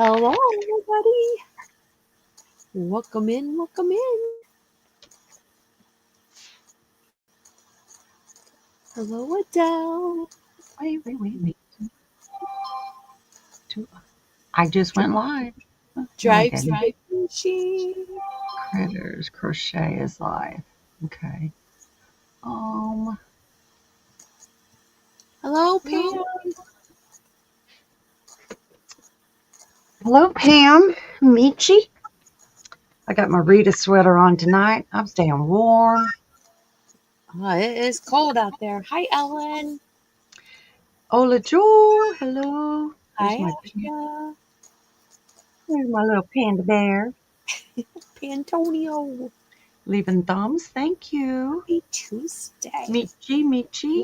Hello, everybody. Welcome in, welcome in. Hello, Adele. Wait. I just went live. Drive Okay. machine. Critters crochet is live. Okay. Um. Hello, Pam. Hello, Pam. Michi. I got my Rita sweater on tonight. I'm staying warm. Oh, it is cold out there. Hi, Ellen. Hola, Joe. Hello. Hi, Asha. There's my little panda bear. Pantonio. Leaving thumbs. Thank you. Happy Tuesday. Michi.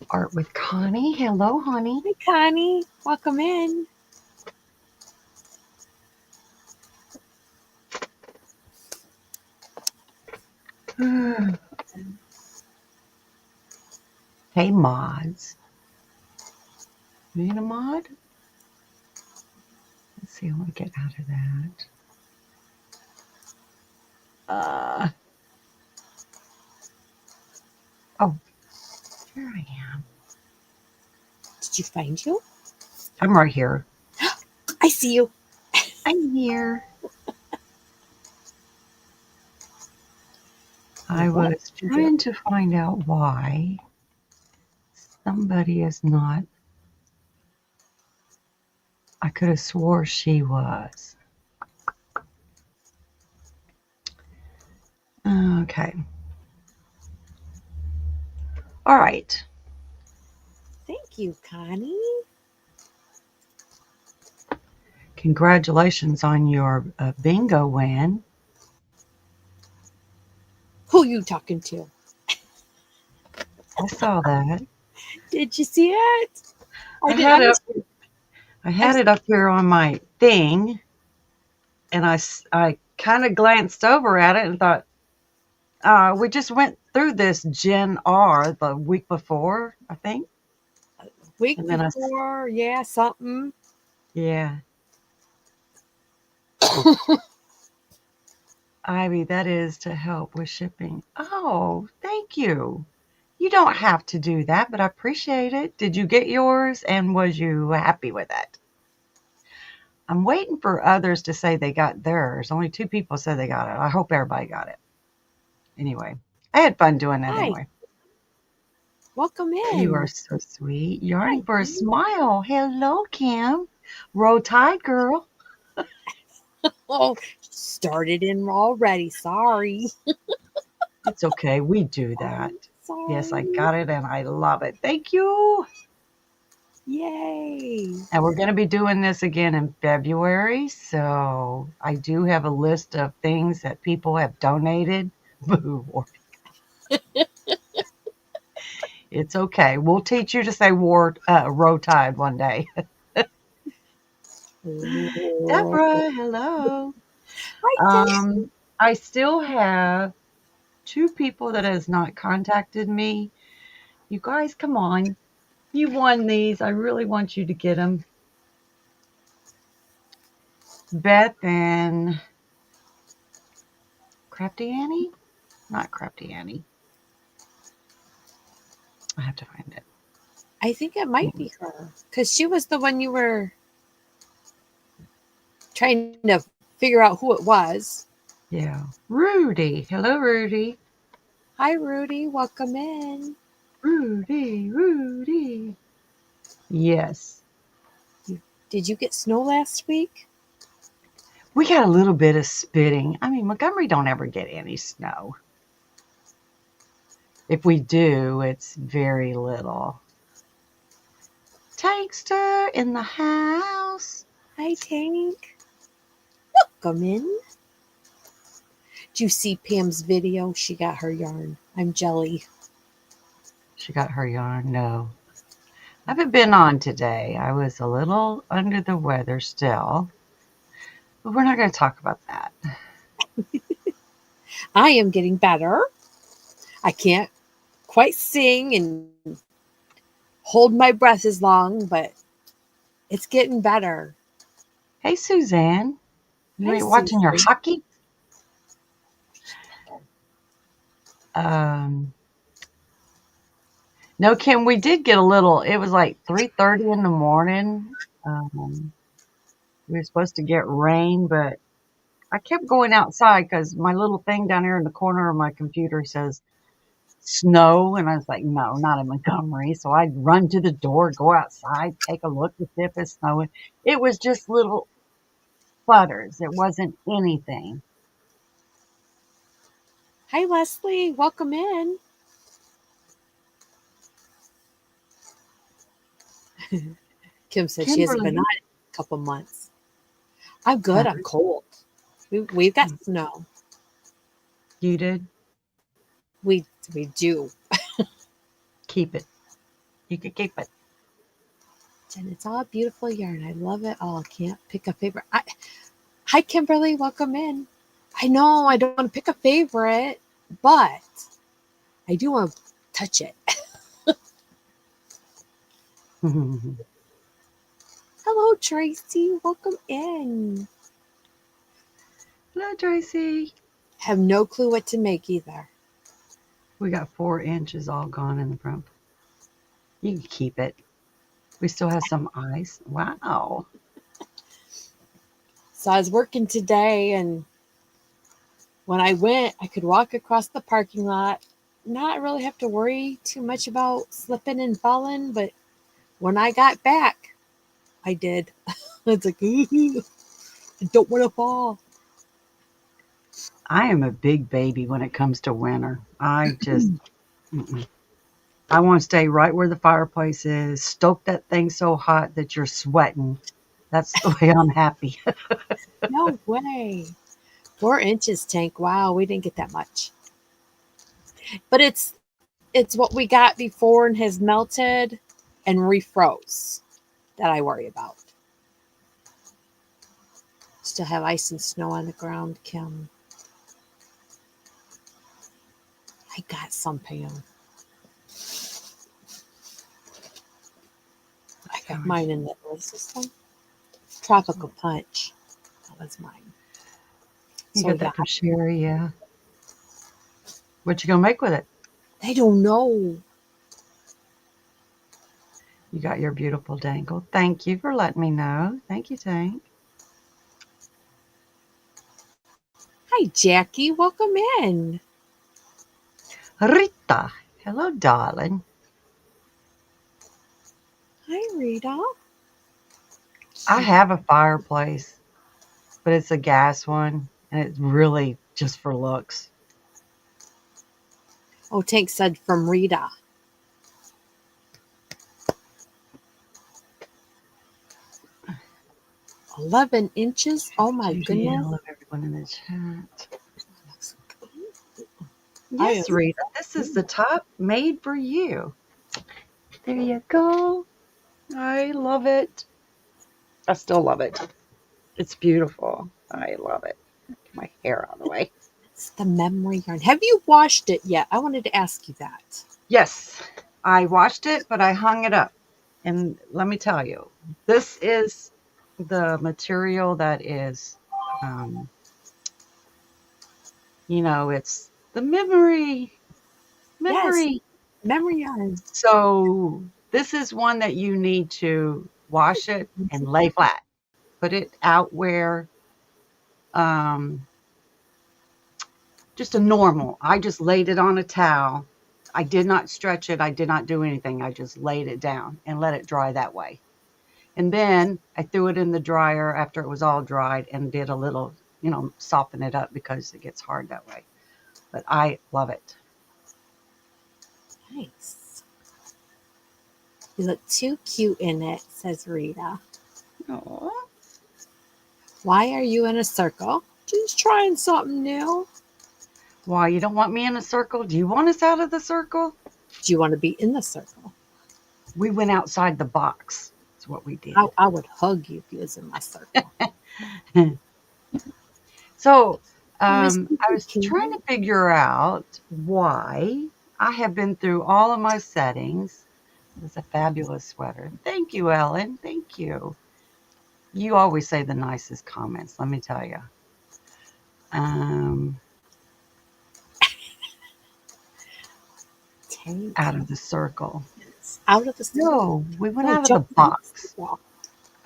Art with Connie. Hello, honey. Hi, Connie. Welcome in. Hey, mods. You need a mod? Let's see. I want to get out of that. Oh, here I am. Did you find you? I'm right here. I see you. I'm here. I was trying to find out why somebody is not. I could have swore she was. Okay. All right. Thank you, Connie. Congratulations on your bingo win. Who you talking to? I saw that. Did you see it? I had it up here on my thing, and I kind of glanced over at it and thought, we just went through this Gen R the week before, I think. Week before, yeah, something. Yeah. Ivy, that is to help with shipping. Oh, thank you. You don't have to do that, but I appreciate it. Did you get yours, and was you happy with it? I'm waiting for others to say they got theirs. Only 2 people said they got it. I hope everybody got it. Anyway, I had fun doing it anyway. Welcome in. You are so sweet. Yarning for a smile. Hello, Kim. Roll Tide girl. Oh, started in already. Sorry. It's okay. We do that. Sorry. Yes, I got it, and I love it. Thank you. Yay. And we're going to be doing this again in February. So I do have a list of things that people have donated. It's okay. We'll teach you to say row tide one day. Deborah, hello. Hi, I still have 2 people that has not contacted me. You guys, come on. You won these. I really want you to get them. Beth and Crafty Annie? Not Crafty Annie. I have to find it. I think it might be her because she was the one you were trying to figure out who it was. Yeah. Rudy. Hello, Rudy. Hi, Rudy. Welcome in. Rudy. Yes. Did you get snow last week? We got a little bit of spitting. I mean, Montgomery don't ever get any snow. If we do, it's very little. Tankster in the house. Hi, Tank. Welcome in. Did you see Pam's video? She got her yarn. I'm jelly. She got her yarn? No. I haven't been on today. I was a little under the weather still. But we're not going to talk about that. I am getting better. I can't quite sing and hold my breath as long, but it's getting better. Hey, Suzanne. You Hi, ain't watching your Susie. hockey? Um, no, Kim, we did get a little. It was like 3:30 in the morning. We were supposed to get rain, but I kept going outside because my little thing down here in the corner of my computer says snow, and I was like, no, not in Montgomery. So I'd run to the door, go outside, take a look to see if it's snowing. It was just little sputters. It wasn't anything. Hi, Leslie. Welcome in. Kim said she hasn't been on Kimberly, in a couple months. I'm good. uh, I'm cold. We've got snow. you did We we do, keep it. You could keep it. and it's all beautiful yarn. I love it all. Can't pick a favorite. Hi, Kimberly. Welcome in. I know I don't want to pick a favorite, but I do want to touch it. Hello, Tracy. Welcome in. Hello, Tracy. Have no clue what to make either. We got 4 inches all gone in the front. You can keep it. We still have some ice. Wow. So I was working today, and when I went, I could walk across the parking lot, not really have to worry too much about slipping and falling. But when I got back, I did. It's like, ooh, I don't want to fall. I am a big baby when it comes to winter. Mm-mm. I want to stay right where the fireplace is, stoke that thing so hot that you're sweating. That's the way I'm happy. No way. 4 inches, Tank. Wow, we didn't get that much. But it's what we got before and has melted and refroze that I worry about. Still have ice and snow on the ground, Kim. I got some, Pam. I That's how got I mine feel. in the what's this one? Tropical Punch. That was mine. You So got yeah, that from Sherry, yeah. What you gonna make with it? I don't know. You got your beautiful dangle. Thank you for letting me know. Thank you, Tank. Hi, Jackie. Welcome in. Rita. Hello, darling. Hi, Rita. I Cute. have a fireplace, but it's a gas one, and it's really just for looks. Oh, Tank said from Rita. 11 inches. Oh my Judy, goodness. hello, everyone in the chat. I Yes, am. Rita, this is the top made for you. There you go. I love it. I still love it. It's beautiful. I love it. Get my hair out of the way. It's the memory yarn. Have you washed it yet? I wanted to ask you that. Yes, I washed it, but I hung it up. And let me tell you, this is the material that is, um, it's the memory. Yes, Memory. memory yarn. So this is one that you need to wash it and lay flat. Put it out where um, just a normal. I just laid it on a towel. I did not stretch it. I did not do anything. I just laid it down and let it dry that way. And then I threw it in the dryer after it was all dried and did a little, soften it up because it gets hard that way. But I love it. Nice. You look too cute in it, says Rita. Aww. Why are you in a circle? Just trying something new. Why, you don't want me in a circle? Do you want us out of the circle? Do you want to be in the circle? We went outside the box. That's what we I, did. I would hug you if you was in my circle. So I miss I you, was trying Kim. to figure out why I have been through all of my settings. It's a fabulous sweater. Thank you, Ellen. Thank you. You always say the nicest comments, let me tell you. Um, Tank Out of the circle. is out of the circle. No, we went No, out of the jump in the box. circle.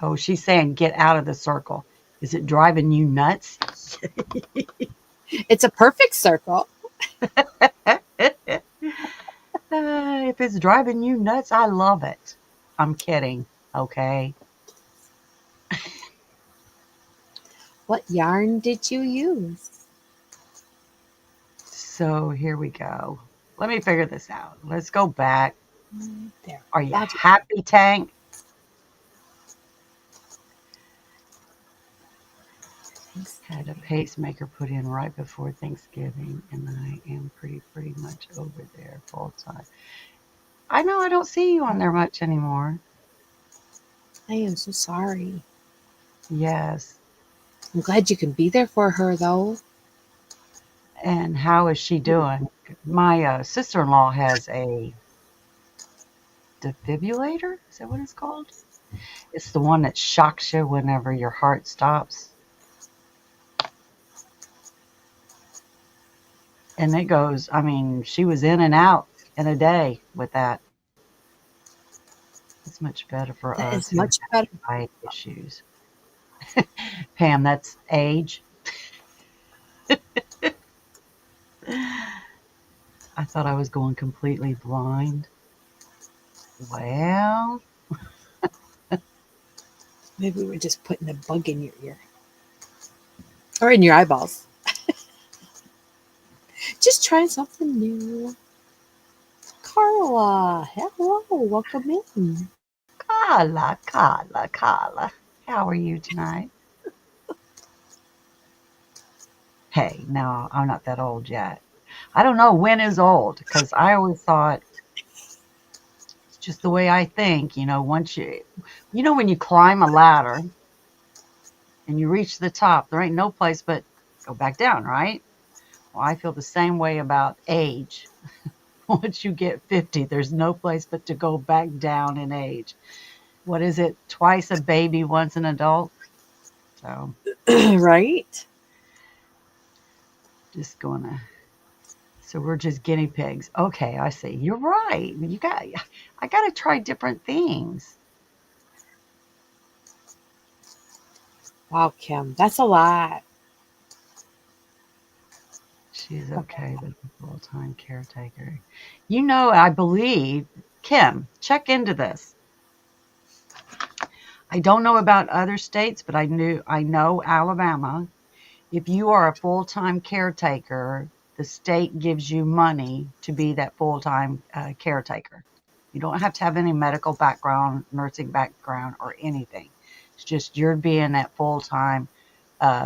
Oh, she's saying get out of the circle. Is it driving you nuts? It's a perfect circle. If it's driving you nuts, I love it. I'm kidding. Okay. What yarn did you use? So here we go. Let me figure this out. Let's go back. There. Are you Logic. happy, Tank? Had a pacemaker put in right before Thanksgiving, and I am pretty much over there full time. I know I don't see you on there much anymore. I am so sorry. Yes. I'm glad you can be there for her, though. And how is she doing? My sister-in-law has a defibrillator. Is that what it's called? It's the one that shocks you whenever your heart stops. And it goes, I mean, she was in and out in a day with that. It's much better for That us is who have much better. eye issues. Pam, that's age. I thought I was going completely blind. Well, Maybe we're just putting a bug in your ear or in your eyeballs. Just trying something new. Carla, hello, welcome in. Carla. How are you tonight? Hey, no, I'm not that old yet. I don't know when is old because I always thought it's just the way I think. Once when you climb a ladder and you reach the top, there ain't no place but go back down, right? Well, I feel the same way about age. Once you get 50, there's no place but to go back down in age. What is it? Twice a baby, once an adult. So Right? just gonna. So we're just guinea pigs. Okay, I see. You're right. I got to try different things. Wow, Kim, that's a lot. She's okay, but a full-time caretaker. I believe, Kim, check into this. I don't know about other states, but I know Alabama. If you are a full-time caretaker, the state gives you money to be that full-time caretaker. You don't have to have any medical background, nursing background, or anything. It's just you're being that full-time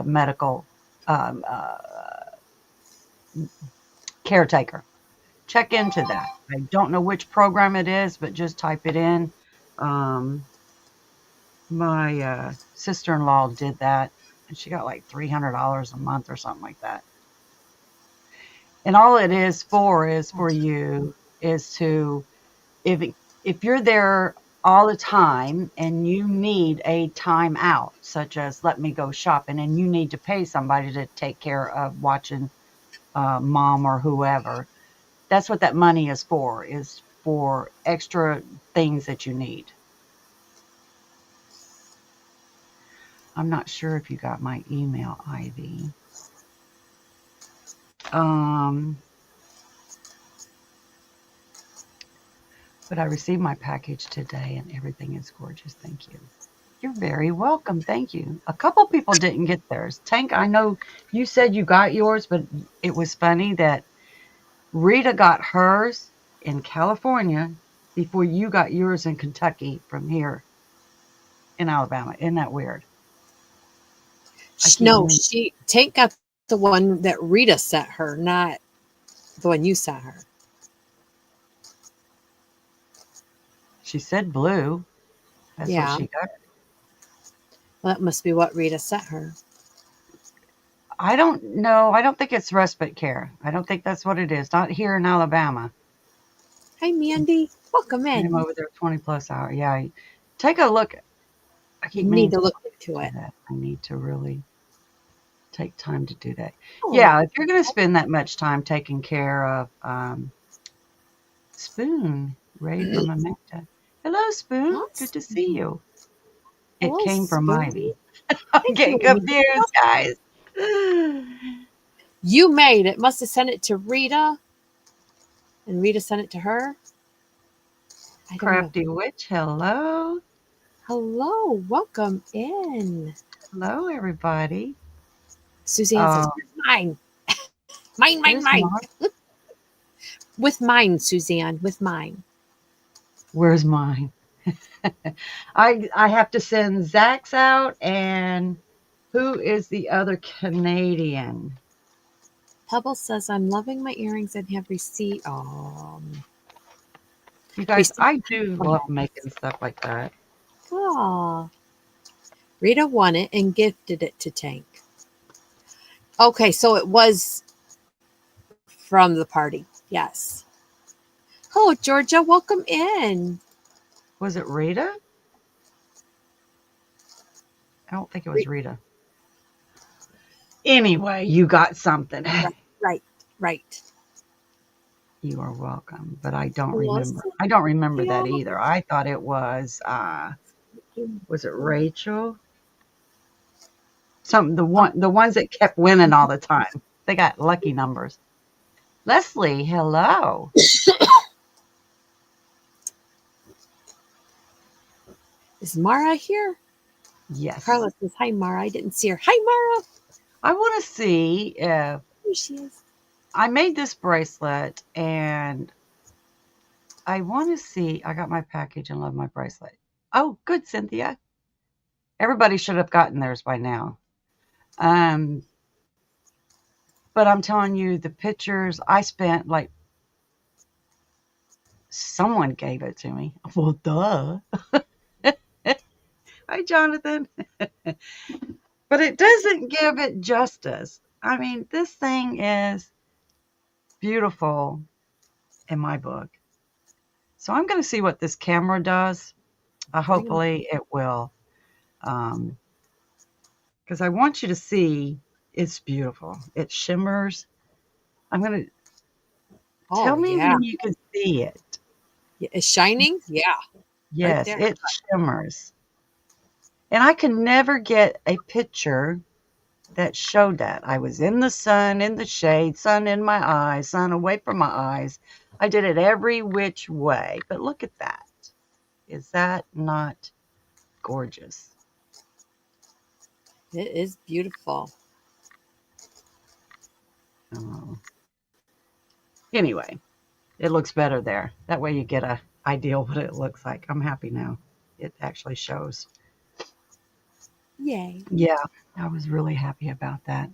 medical um, uh, caretaker. Check into that. I don't know which program it is, but just type it in. Um, my sister-in-law did that, and she got like $300 a month or something like that. And all it is for you is to if you're there all the time and you need a time out, such as let me go shopping, and you need to pay somebody to take care of watching mom or whoever, that's what that money is for extra things that you need. I'm not sure if you got my email, Ivy. Um, but I received my package today and everything is gorgeous. Thank you. You're very welcome. Thank you. A couple people didn't get theirs. Tank, I know you said you got yours, but it was funny that Rita got hers in California before you got yours in Kentucky from here in Alabama. Isn't that weird? I keep No, meaning. Tank got the one that Rita sent her, not the one you sent her. She said blue. That's what Yeah, she got. well, that must be what Rita sent her. I don't know. I don't think it's respite care. I don't think that's what it is. Not here in Alabama. Hi, Mandy. Welcome I am in. over there 20 plus hour. Yeah. Take a look. I You keep need meaning to to look into do it. that. I need to really take time to do that. Oh, Yeah, if you're going to spend that much time taking care of Spoon, Ray from Amanda. Hello, Spoon. Good to see awesome. you. It Hello, came from Spoon. Ivy. I'm Thank you, getting Amanda. confused, guys. You made it. Must have sent it to Rita, and Rita sent it to her. I don't know. Crafty Witch, hello. Hello, welcome in. Hello, everybody. Suzanne says, Uh, "Where's mine? Mine, mine, where's mine." mine? With mine, Suzanne. With mine. Where's mine? I have to send Zach's out, and who is the other Canadian? Pebble says, "I'm loving my earrings and have You guys, received I do from love them." making stuff like that. Aw. Rita won it and gifted it to Tank. Okay, so it was from the party. Yes. Hello, Georgia. Welcome in. Was it Rita? I don't think it was Rita. Anyway, you got something. Right, right, right. You are welcome, but I don't Hello, remember. I don't remember Cynthia. that either. I thought it was it Rachel? Something the ones that kept winning all the time. They got lucky numbers. Leslie, hello. Is Mara here? Yes. Carla says, "Hi, Mara." I didn't see her. Hi, Mara. I want to see if Here she is. I made this bracelet and I want to see. I got my package and love my bracelet. Oh, good, Cynthia. Everybody should have gotten theirs by now. Um, but I'm telling you, the pictures I spent like someone gave it to me. Well, duh. Hi, Jonathan. But it doesn't give it justice. I mean, this thing is beautiful in my book. So I'm going to see what this camera does. Bring them. Hopefully, it will. Because I want you to see it's beautiful. It shimmers. I'm going to tell Oh, me yeah. when you can see it. It's shining? Yeah, right Yes, there. it shimmers. And I can never get a picture that showed that. I was in the sun, in the shade, sun in my eyes, sun away from my eyes. I did it every which way. But look at that. Is that not gorgeous? It is beautiful. Oh. Anyway, it looks better there. That way you get a idea what it looks like. I'm happy now. It actually shows. Yay. Yeah, I was really happy about that.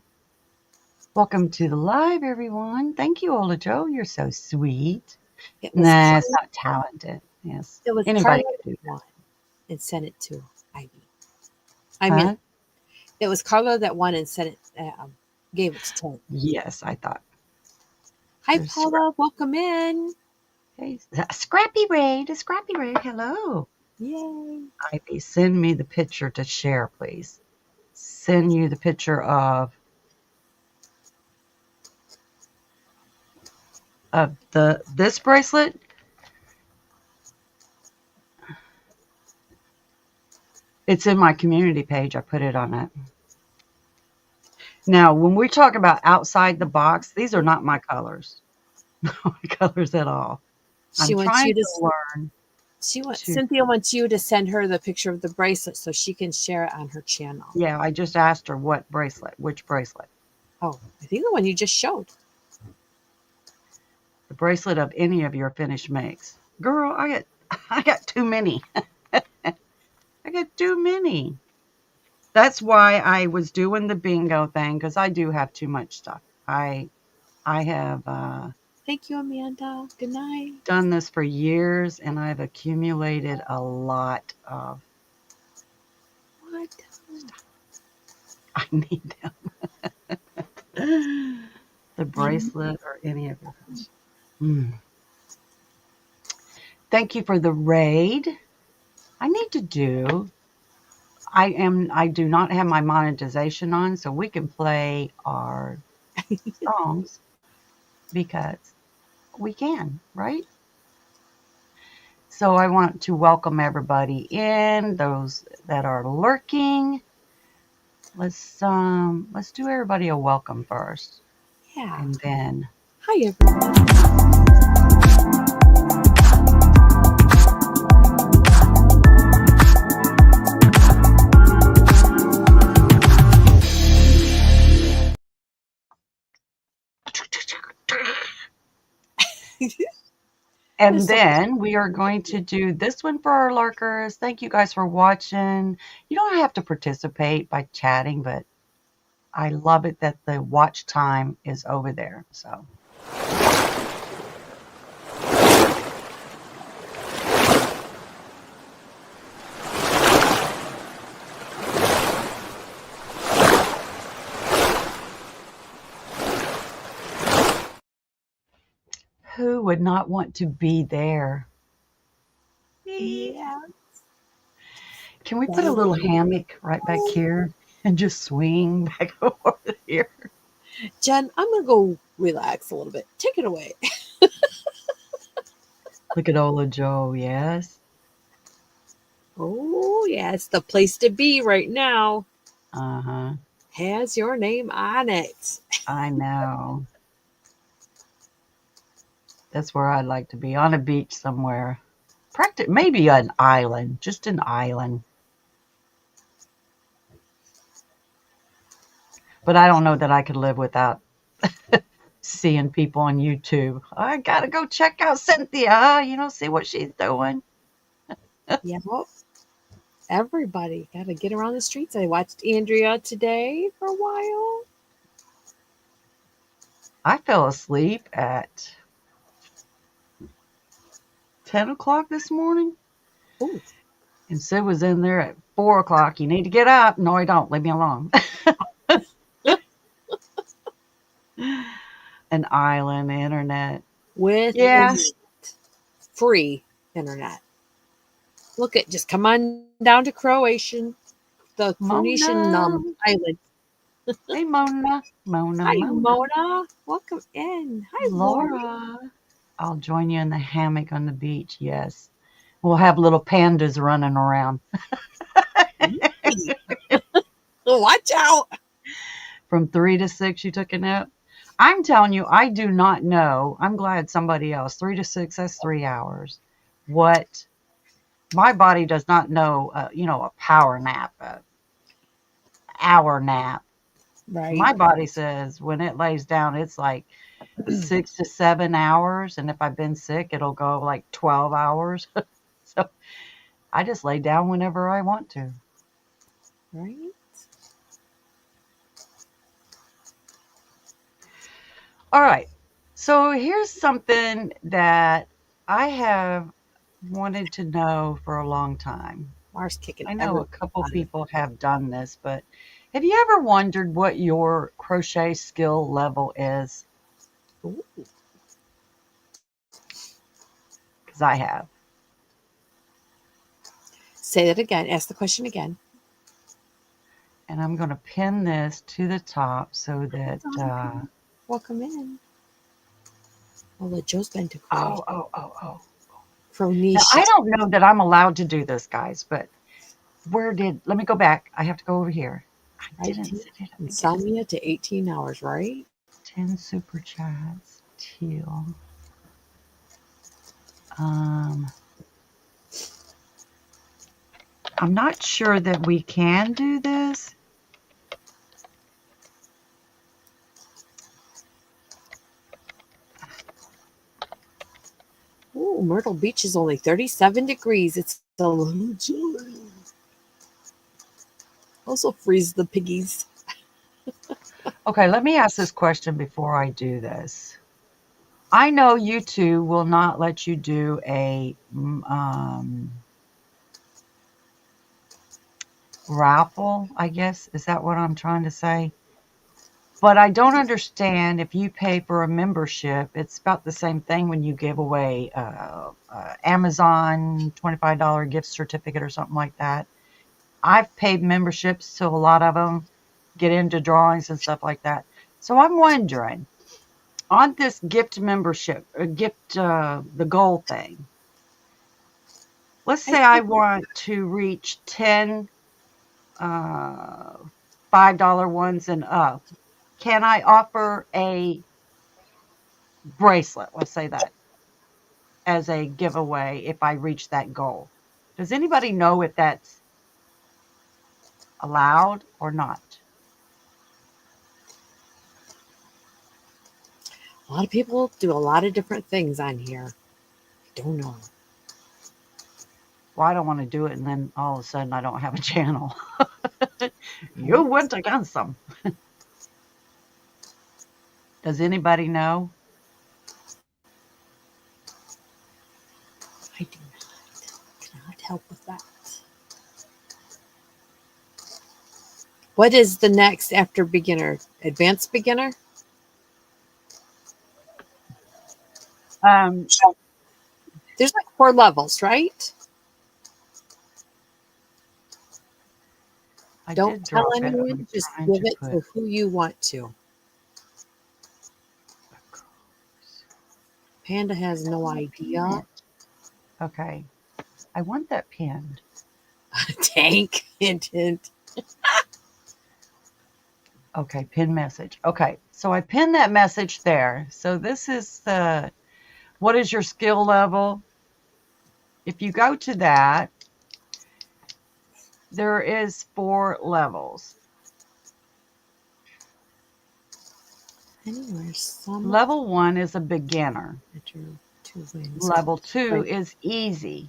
Welcome to the live, everyone. Thank you, Ola Joe. You're so sweet. It was Nah, it's Carla. not talented. Yes, It was anybody Carla could that do won and sent it to Ivy. I that. mean, Huh? it was Carla that won and sent it, gave it to Tank. Yes, I thought. Hi, There's Paula. Welcome in. Hey, Scrappy Raid. Scrappy Raid. Hello. Yay. Ivy, send me the picture to share, please. Send you the picture of this bracelet. It's in my community page. I put it on it. Now, when we talk about outside the box, these are not my colors. Not my colors at all. She I'm wants trying you to. to learn to. Cynthia wants you to send her the picture of the bracelet so she can share it on her channel. Yeah, I just asked her what bracelet, which bracelet. Oh, I think the one you just showed. The bracelet of any of your finished makes. Girl, I got too many. I got too many. That's why I was doing the bingo thing because I do have too much stuff. I have Thank you, Amanda. Good night. done this for years and I've accumulated a lot of What? stuff. I need them. The bracelet or any of your finished. Thank you for the raid. I need to do I do not have my monetization on, so we can play our songs because we can, right? So I want to welcome everybody in, those that are lurking. Let's do everybody a welcome first, Yeah. and then Hi, everyone. and There's so much. then we are going to do this one for our lurkers. Thank you guys for watching. You don't have to participate by chatting, but I love it that the watch time is over there. So who would not want to be there? Me. Yeah. Can we put a little Right. hammock right back here and just swing back over here? Jen, I'm going to go relax a little bit. Take it away. Look at Ola Joe, yes. Oh, yeah. It's the place to be right now. Uh-huh. Has your name on it. I know. That's where I'd like to be, on a beach somewhere. Maybe an island, just an island. But I don't know that I could live without seeing people on YouTube. I gotta go check out Cynthia, see what she's doing. Yeah. Well, everybody got to get around the streets. I watched Andrea today for a while. I fell asleep at 10 o'clock this morning. Oh, And Sid was in there at 4 o'clock. You need to get up. No, I don't. Leave me alone. An island, internet. with Yeah. free internet. Look at just come on down to the Croatian Mona. island. Hey, Mona. Mona, Hi, Mona. Mona. Welcome in. Hi, Lori. Laura. I'll join you in the hammock on the beach. Yes. We'll have little pandas running around. Watch out. From 3 to 6, you took a nap? I'm telling you, I do not know. I'm glad somebody else. 3 to 6, that's 3 hours. What? My body does not know, a power nap, a hour nap. Right. My body says when it lays down, it's like 6 to 7 hours. And if I've been sick, it'll go like 12 hours. So I just lay down whenever I want to. Right. All right. So here's something that I have wanted to know for a long time. Mars kicking I know a everybody couple out of people have done this, but have you ever wondered what your crochet skill level is? it. Because I have. Say that again. Ask the question again. And I'm going to pin this to the top so that, Welcome in. Well, let Joe's been to Croatia. oh. Now, Croatia. I don't know that I'm allowed to do this, guys, but let me go back. I have to go over here. I didn't set it up again. Insomnia to 18 hours, right? 10 super chats, teal. I'm not sure that we can do this. Ooh, Myrtle Beach is only 37 degrees. It's a little chilly. Also freeze the piggies. Okay, let me ask this question before I do this. I know YouTube will not let you do a raffle, I guess. Is that what I'm trying to say? But I don't understand if you pay for a membership, it's about the same thing when you give away Amazon $25 gift certificate or something like that. I've paid memberships to a lot of them, get into drawings and stuff like that. So I'm wondering, on this gift membership, gift, the goal thing, let's I say I think want to reach 10 uh, $5 ones and up. Can I offer a bracelet? Let's say that as a giveaway if I reach that goal. Does anybody know if that's allowed or not? a lot of people do a lot of different things on here. I don't know. Well, I don't want to do it and then all of a sudden I don't have a channel. You Right? went against them. Does anybody know? I do not. Cannot help with that. What is the next after beginner? Advanced beginner? Um, There's like 4 levels, right? I Don't did tell drop it. anyone, I'm just trying give to it put to who you want to. Panda has how no do I pin idea. it? Okay, I want that pinned. Tank, hint, hint. Okay, pin message. Okay, so I pinned that message there. So this is the what is your skill level? If you go to that, there is 4 levels. Anywhere, some Level 1 is a beginner. enter 2 wins. Level 2 Right. is easy.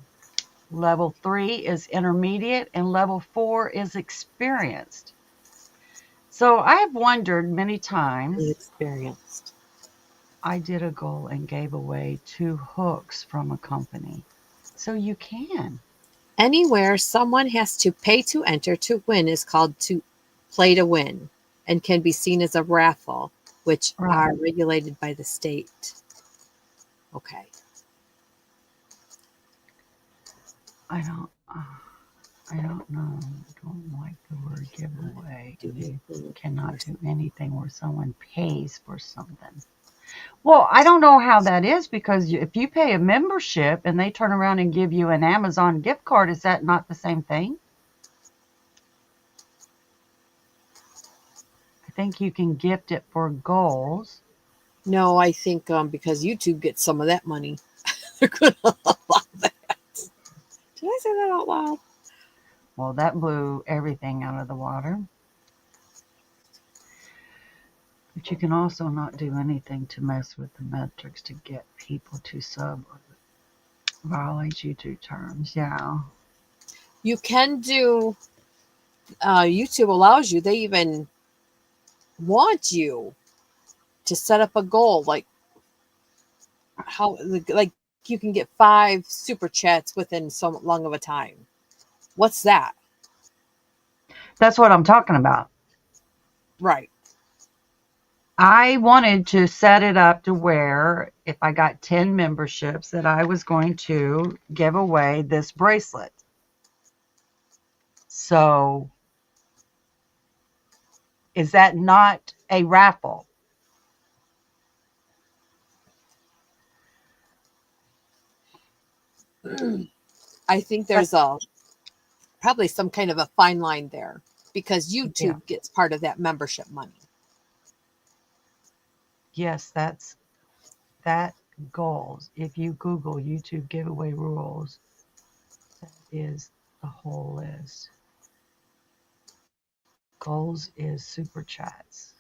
Level 3 is intermediate, and level 4 is experienced. So I have wondered many times. Experienced. I did a goal and gave away 2 hooks from a company. So you can. Anywhere someone has to pay to enter to win is called to play to win and can be seen as a raffle, which Right. are regulated by the state. Okay. I don't. I don't know. I don't like the word giveaway. Do You it. cannot do anything where someone pays for something. Well, I don't know how that is because if you pay a membership and they turn around and give you an Amazon gift card, is that not the same thing? I think you can gift it for goals. No, I think because YouTube gets some of that money, they're going to allow that. Did I say that out loud? Well, that blew everything out of the water. But you can also not do anything to mess with the metrics to get people to sub or violate YouTube terms. Yeah. You can do, YouTube allows you, they even want you to set up a goal like how like you can get 5 super chats within so long of a time. What's that? That's what I'm talking about. Right. I wanted to set it up to where if I got 10 memberships that I was going to give away this bracelet. So is that not a raffle? I think But there's a probably some kind of a fine line there because yeah, YouTube gets part of that membership money. yes, that's that goals. If you Google YouTube giveaway rules, that is the whole list. Goals is super chats.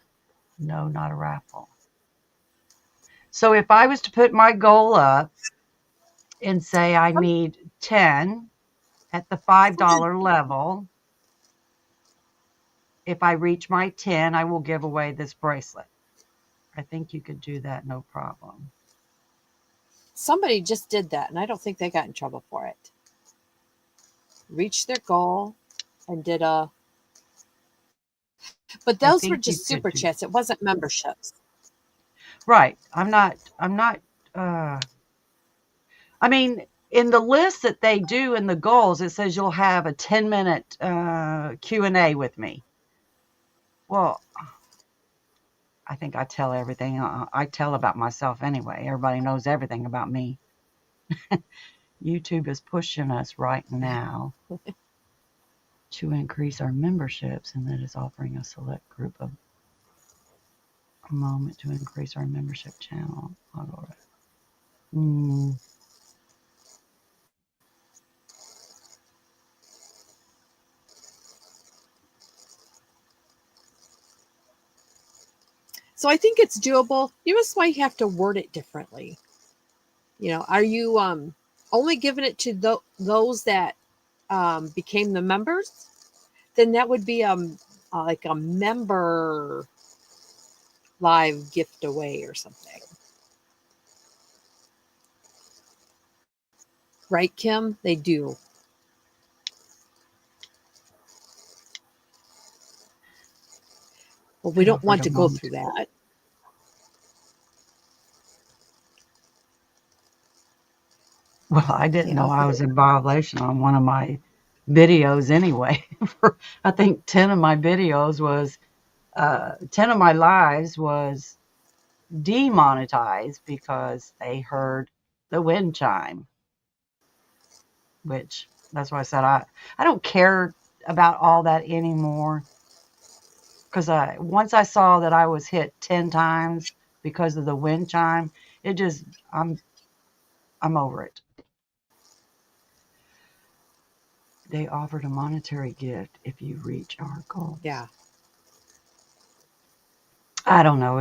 No, not a raffle. So if I was to put my goal up and say I need 10 at the $5 level, if I reach my 10, I will give away this bracelet. I think you could do that no problem. Somebody just did that and I don't think they got in trouble for it. Reached their goal and did a but I those were think you just could super do chats. It wasn't memberships. right. I'm not, I mean, in the list that they do in the goals, it says you'll have a 10-minute Q&A with me. Well, I think I tell everything. I tell about myself anyway. Everybody knows everything about me. YouTube is pushing us right now to increase our memberships, and that is offering a select group of a moment to increase our membership channel. Mm, So I think it's doable. You just might have to word it differently. Are you only giving it to those that became the members? Then that would be like a member live gift away or something. Right, Kim? They do. Well, we they don't offered want a to go moment. through that. Well, I They didn't know I offered was it. in violation on one of my videos anyway. I think 10 of my videos was 10 of my lives was demonetized because they heard the wind chime, which that's why I said I don't care about all that anymore, because once I saw that I was hit 10 times because of the wind chime, it just I'm over it. They offered a monetary gift if you reach our goals. Yeah. I don't know.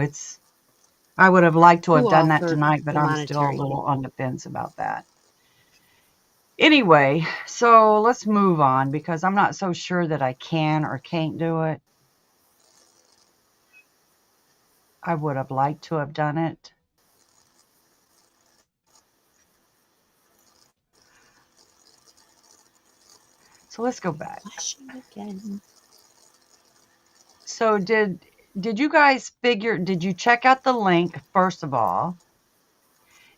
I would have liked to have Who done that offered tonight, but the I'm still a monetary little gift? on the fence about that. Anyway, so let's move on because I'm not so sure that I can or can't do it. I would have liked to have done it. So let's go back. Flashing again. So did you guys did you check out the link first of all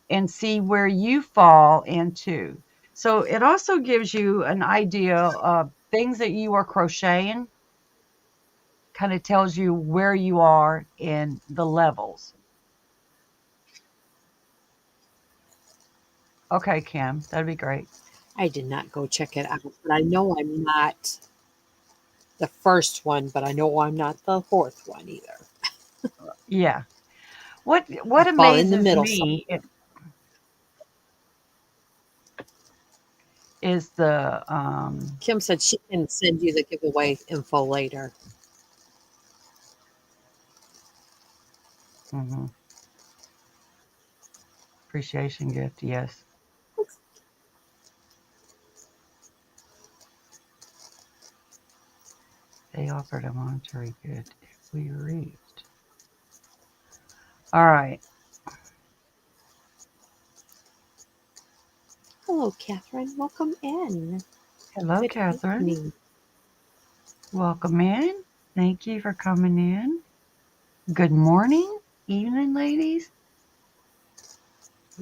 and see where you fall into? So it also gives you an idea of things that you are crocheting, kind of tells you where you are in the levels. Okay, Kim, that'd be great. I did not go check it out, but I know I'm not the first one, but I know I'm not the fourth one either. Yeah. I What fall in the amazes middle me somewhere. is the Kim said she can send you the giveaway info later. mhm, appreciation gift. Yes, they offered a monetary gift if we reached. All right. Hello, Catherine. Welcome in. Hello, Good Catherine. evening. Welcome in. Thank you for coming in. Good morning, evening, ladies.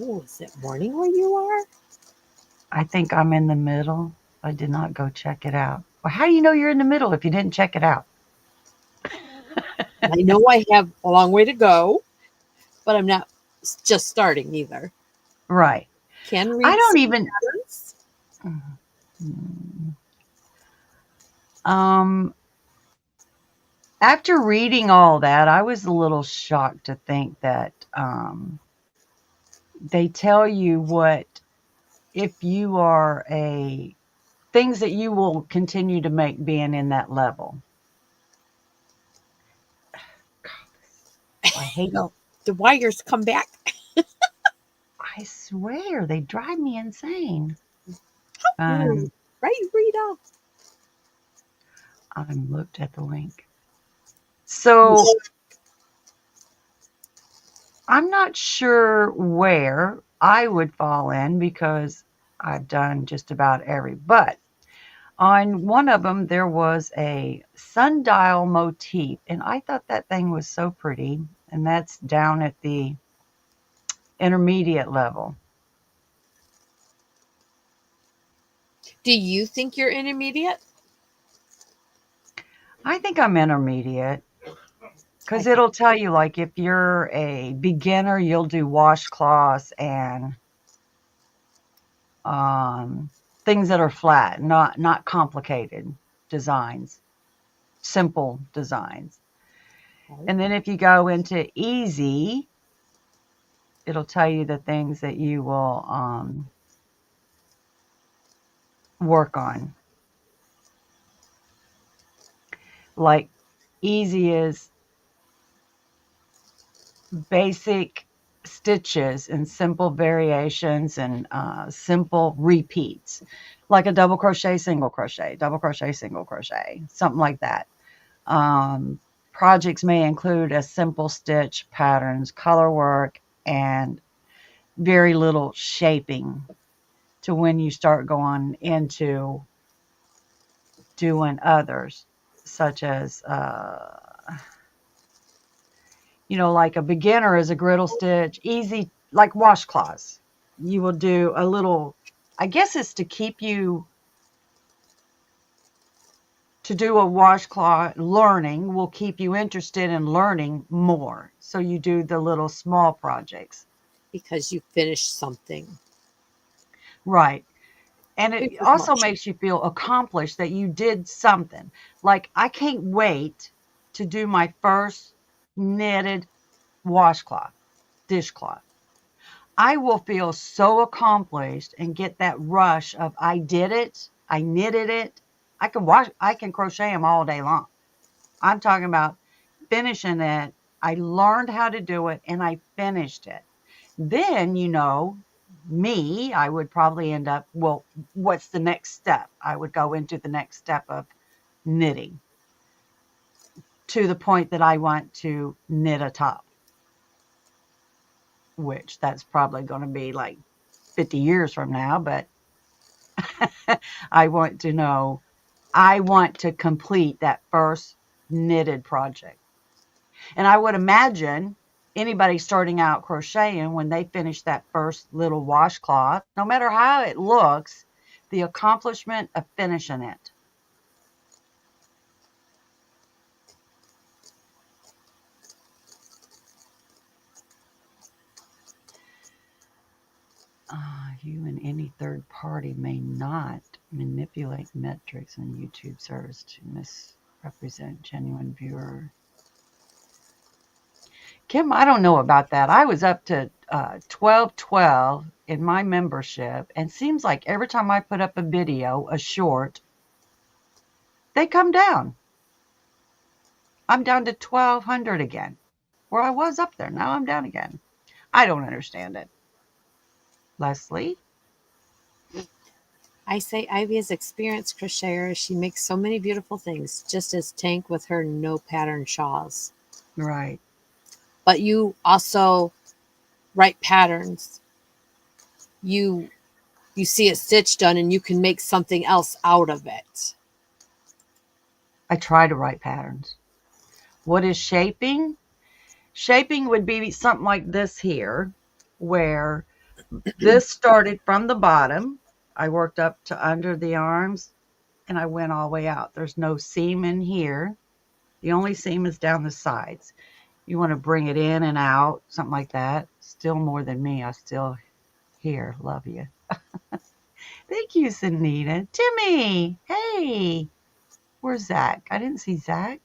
Oh, is it morning where you are? I think I'm in the middle. I did not go check it out. Well, how do you know you're in the middle if you didn't check it out? I know I have a long way to go, but I'm not just starting either. Right. Can I read don't some even. patterns. Um, After reading all that, I was a little shocked to think that they tell you what if you are a things that you will continue to make being in that level. I hate. No, the wires come back. I swear they drive me insane. Ooh, Um, right, Rita. I looked at the link. So I'm not sure where I would fall in because I've done just about every. But on one of them, there was a sundial motif, and I thought that thing was so pretty. And that's down at the intermediate level. Do you think you're intermediate? I think I'm intermediate I because think it'll tell you, like, if you're a beginner, you'll do washcloths and um, things that are flat, not complicated designs, simple designs. so. And then if you go into easy, it'll tell you the things that you will work on. Like easy is basic stitches and simple variations and simple repeats, like a double crochet, single crochet, double crochet, single crochet, something like that. Um, Projects may include a simple stitch, patterns, color work, and very little shaping to when you start going into doing others, such as, like a beginner is a griddle stitch, easy, like washcloths. You will do a little, I guess it's to keep you to do a washcloth learning will keep you interested in learning more. So you do the little small projects. Because you finished something. Right. And it Pretty also much. makes you feel accomplished that you did something. Like I can't wait to do my first knitted washcloth, dishcloth. I will feel so accomplished and get that rush of I did it, I knitted it. I can crochet them all day long. I'm talking about finishing it. I learned how to do it and I finished it. Then, me, I would probably end up, well, what's the next step? I would go into the next step of knitting to the point that I want to knit a top, which that's probably going to be like 50 years from now, but I want to know, I want to complete that first knitted project. And I would imagine anybody starting out crocheting, when they finish that first little washcloth, no matter how it looks, the accomplishment of finishing it. You and any third party may not manipulate metrics on YouTube service to misrepresent genuine viewer. Kim, I don't know about that. I was up to 1212 in my membership, and seems like every time I put up a video, a short, they come down. I'm down to 1200 again, where I was up there. Now I'm down again. I don't understand it. Leslie? I say Ivy is experienced crocheter. She makes so many beautiful things, just as Tank with her no pattern shawls. Right. But you also write patterns. You you see a stitch done and you can make something else out of it. I try to write patterns. What is shaping? Shaping would be something like this here, where this started from the bottom. I worked up to under the arms and I went all the way out. There's no seam in here. The only seam is down the sides. You want to bring it in and out, something like that. Still more than me. I still here. Love you. Thank you, Sunita. Timmy. Hey. Where's Zach? I didn't see Zach.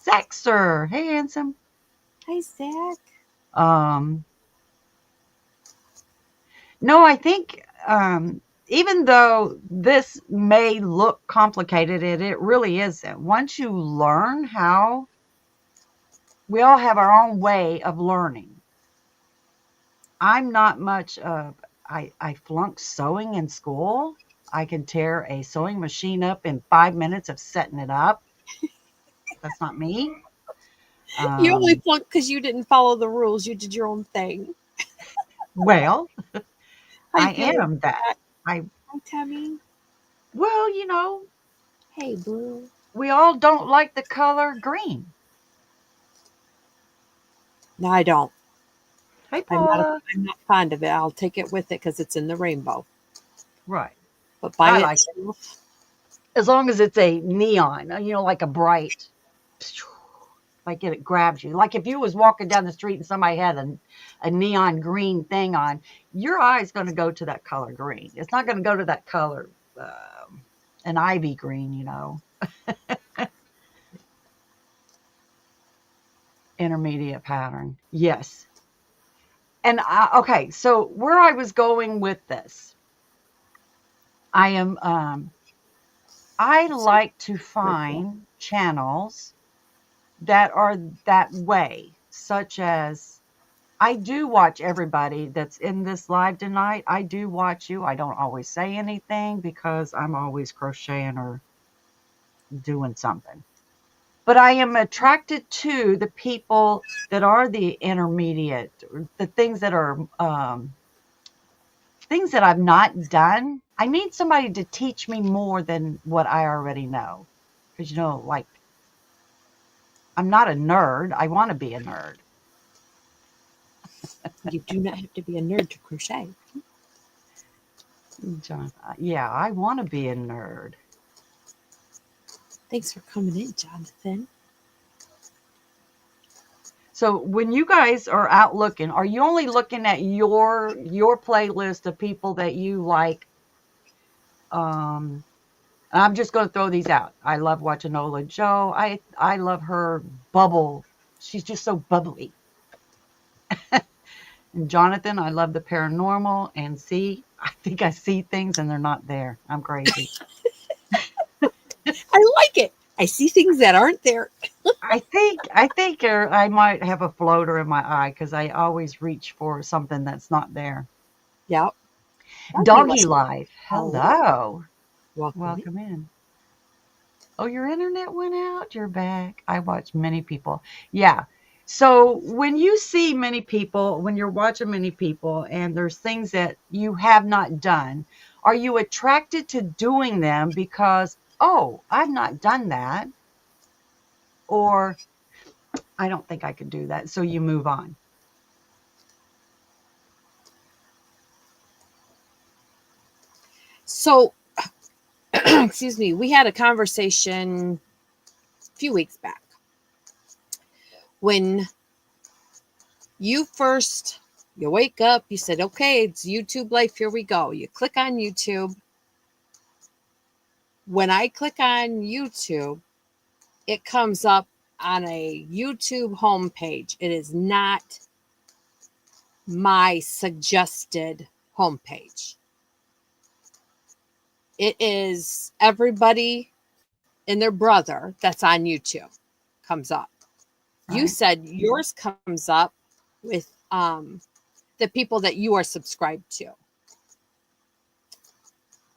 Zach, sir. Hey, handsome. Hi, Zach. Um, no, I think even though this may look complicated, it really isn't. Once you learn how, we all have our own way of learning. I'm not much of, I flunked sewing in school. I can tear a sewing machine up in 5 minutes of setting it up. That's not me. You only Um, flunked because you didn't follow the rules. You did your own thing. well, Hi, I feeling, am that. Zach. I, Hi, Tammy. well, Hey, Blue. we all don't like the color green. No, I don't. Hey, I'm not. Paula. I'm not fond of it. I'll take it with it because it's in the rainbow. Right. But by I like it. itself, As long as it's a neon, like a bright, like it grabs you. Like if you was walking down the street and somebody had a neon green thing on, your eye's going to go to that color green. It's not going to go to that color, an ivy green. Intermediate pattern. Yes. And okay, so where I was going with this, I am I so like to grateful. find channels that are that way, such as I do watch everybody that's in this live tonight. I do watch you. I don't always say anything because I'm always crocheting or doing something. But I am attracted to the people that are the intermediate, the things that I've not done. I need somebody to teach me more than what I already know. Because, like, I'm not a nerd. I want to be a nerd. You do not have to be a nerd to crochet. John, yeah, I want to be a nerd. Thanks for coming in, Jonathan. So when you guys are out looking, are you only looking at your playlist of people that you like? Um, I'm just going to throw these out. I love watching Ola Joe. I love her bubble. She's just so bubbly. And Jonathan, I love the paranormal and see. I think I see things and they're not there. I'm crazy. I like it. I see things that aren't there. I think I might have a floater in my eye because I always reach for something that's not there. Yeah. Doggy Doggy life. life. Hello. Hello. Welcome in. Welcome in. Oh, your internet went out. You're back. I watch many people. Yeah. So when you see many people, when you're watching many people, and there's things that you have not done, are you attracted to doing them because, oh, I've not done that, or I don't think I could do that, so you move on? So, excuse me, we had a conversation a few weeks back when you wake up, you said, okay, it's YouTube life, here we go. You click on YouTube. When I click on YouTube, it comes up on a YouTube homepage. It is not my suggested homepage. It is everybody and their brother that's on YouTube comes up. You Right? said yours comes up with the people that you are subscribed to.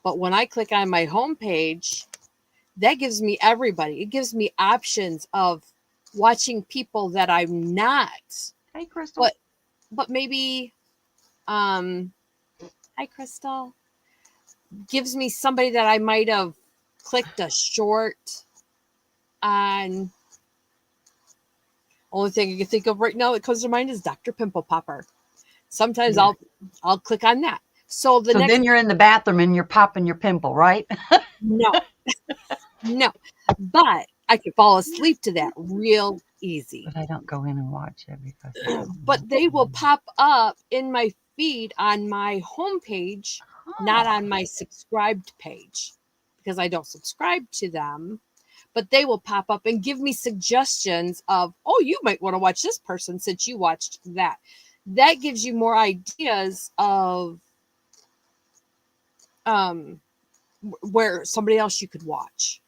But when I click on my homepage, that gives me everybody. It gives me options of watching people that I'm not. Hey, Crystal. But maybe hi Crystal. Gives me somebody that I might have clicked a short on. Only thing I can think of right now that comes to mind is Dr. Pimple Popper. Sometimes Yeah. I'll click on that. So the So next then you're in the bathroom and you're popping your pimple, right? no, no. But I could fall asleep to that real easy. But I don't go in and watch it because I don't But want they will to. pop up in my feed on my homepage, not Huh. on my subscribed page because I don't subscribe to them. But they will pop up and give me suggestions of, oh, you might want to watch this person since you watched that. That gives you more ideas of um, where somebody else you could watch.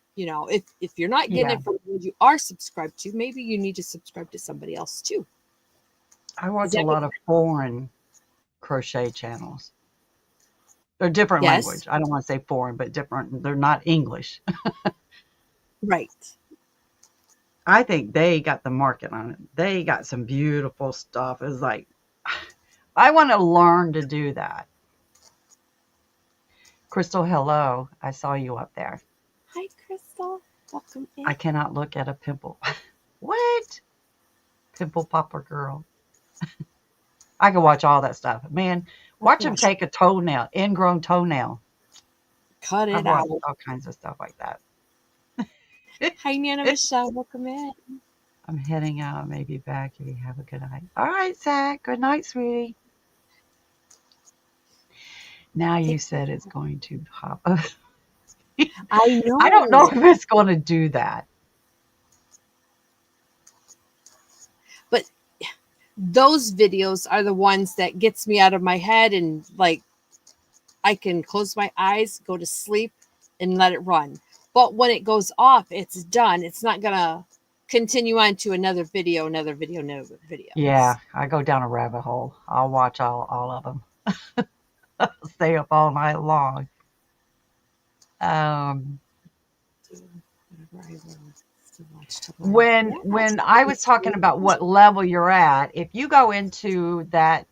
If you're not getting Yeah. it from who you are subscribed to, maybe you need to subscribe to somebody else too. I Is watch a that lot of foreign crochet channels. They're different yes? language. I don't want to say foreign, but different. They're not English. Right. I think they got the market on it. They got some beautiful stuff. It's like, I want to learn to do that. Crystal, hello. I saw you up there. Hi, Crystal. Welcome I in. cannot look at a pimple. What? Pimple popper girl. I can watch all that stuff. Man, I watch can him watch take a toenail, ingrown toenail. Cut I've it watched out. all kinds of stuff like that. Hi, Nana Michelle. Welcome in. I'm heading out. Maybe back if you have a good night. All right, Zach. Good night, sweetie. Now you Take, said it's going to pop up. I I don't know know. if it's going to do that. But those videos are the ones that gets me out of my head and like I can close my eyes, go to sleep, and let it run. But when it goes off, it's done. It's not gonna continue on to another video, another video, another video. Yeah, I go down a rabbit hole. I'll watch all of them. Stay up all night long. Um, Whatever I will to watch to learn. when Yes, I was talking about what level you're at, if you go into that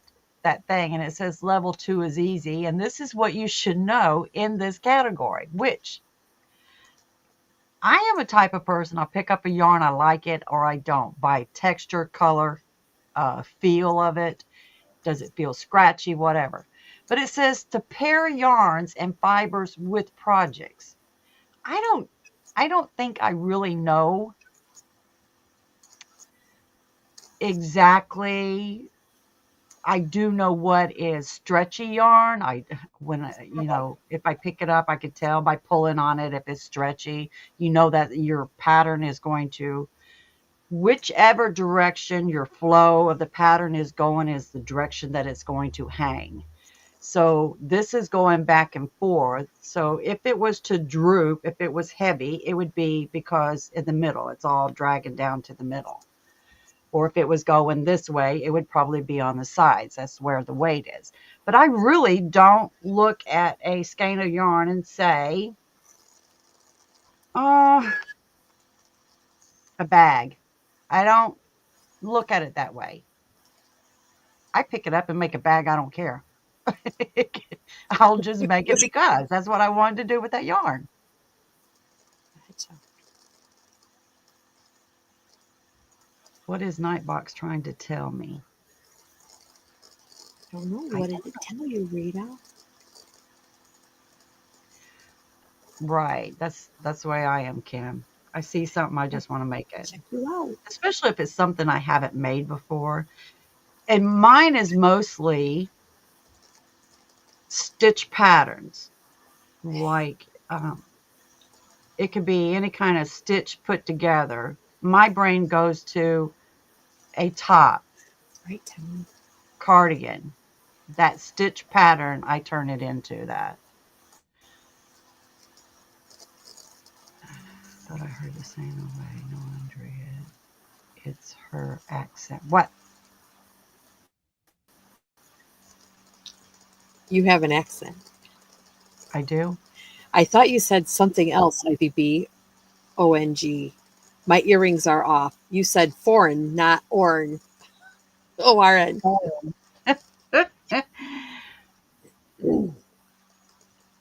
thing and it says level 2 is easy, and this is what you should know in this category, which I am a type of person, I'll pick up a yarn, I like it or I don't, by texture, color, feel of it. Does it feel scratchy, whatever. But it says to pair yarns and fibers with projects. I don't think I really know exactly. I do know what is stretchy yarn. If I pick it up, I could tell by pulling on it if it's stretchy. You know that your pattern is going to, whichever direction your flow of the pattern is going, is the direction that it's going to hang. So this is going back and forth. So if it was to droop, if it was heavy, it would be because in the middle, it's all dragging down to the middle. Or if it was going this way, it would probably be on the sides. That's where the weight is. But I really don't look at a skein of yarn and say, oh, a bag. I don't look at it that way. I pick it up and make a bag. I don't care. I'll just make it because that's what I wanted to do with that yarn. What is Nightbox trying to tell me? I don't know. What did it tell you, Rita? Right. That's the way I am, Kim. I see something, I just want to make it. Check you out. Especially if it's something I haven't made before. And mine is mostly stitch patterns. Like it could be any kind of stitch put together. My brain goes to a top, Right, Tommy. cardigan. That stitch pattern, I turn it into that. Thought I heard the same way. No, Andrea. It's her accent. What? You have an accent. I do? I thought you said something else, IBBONG. My earrings are off. You said foreign, not orn. ORN.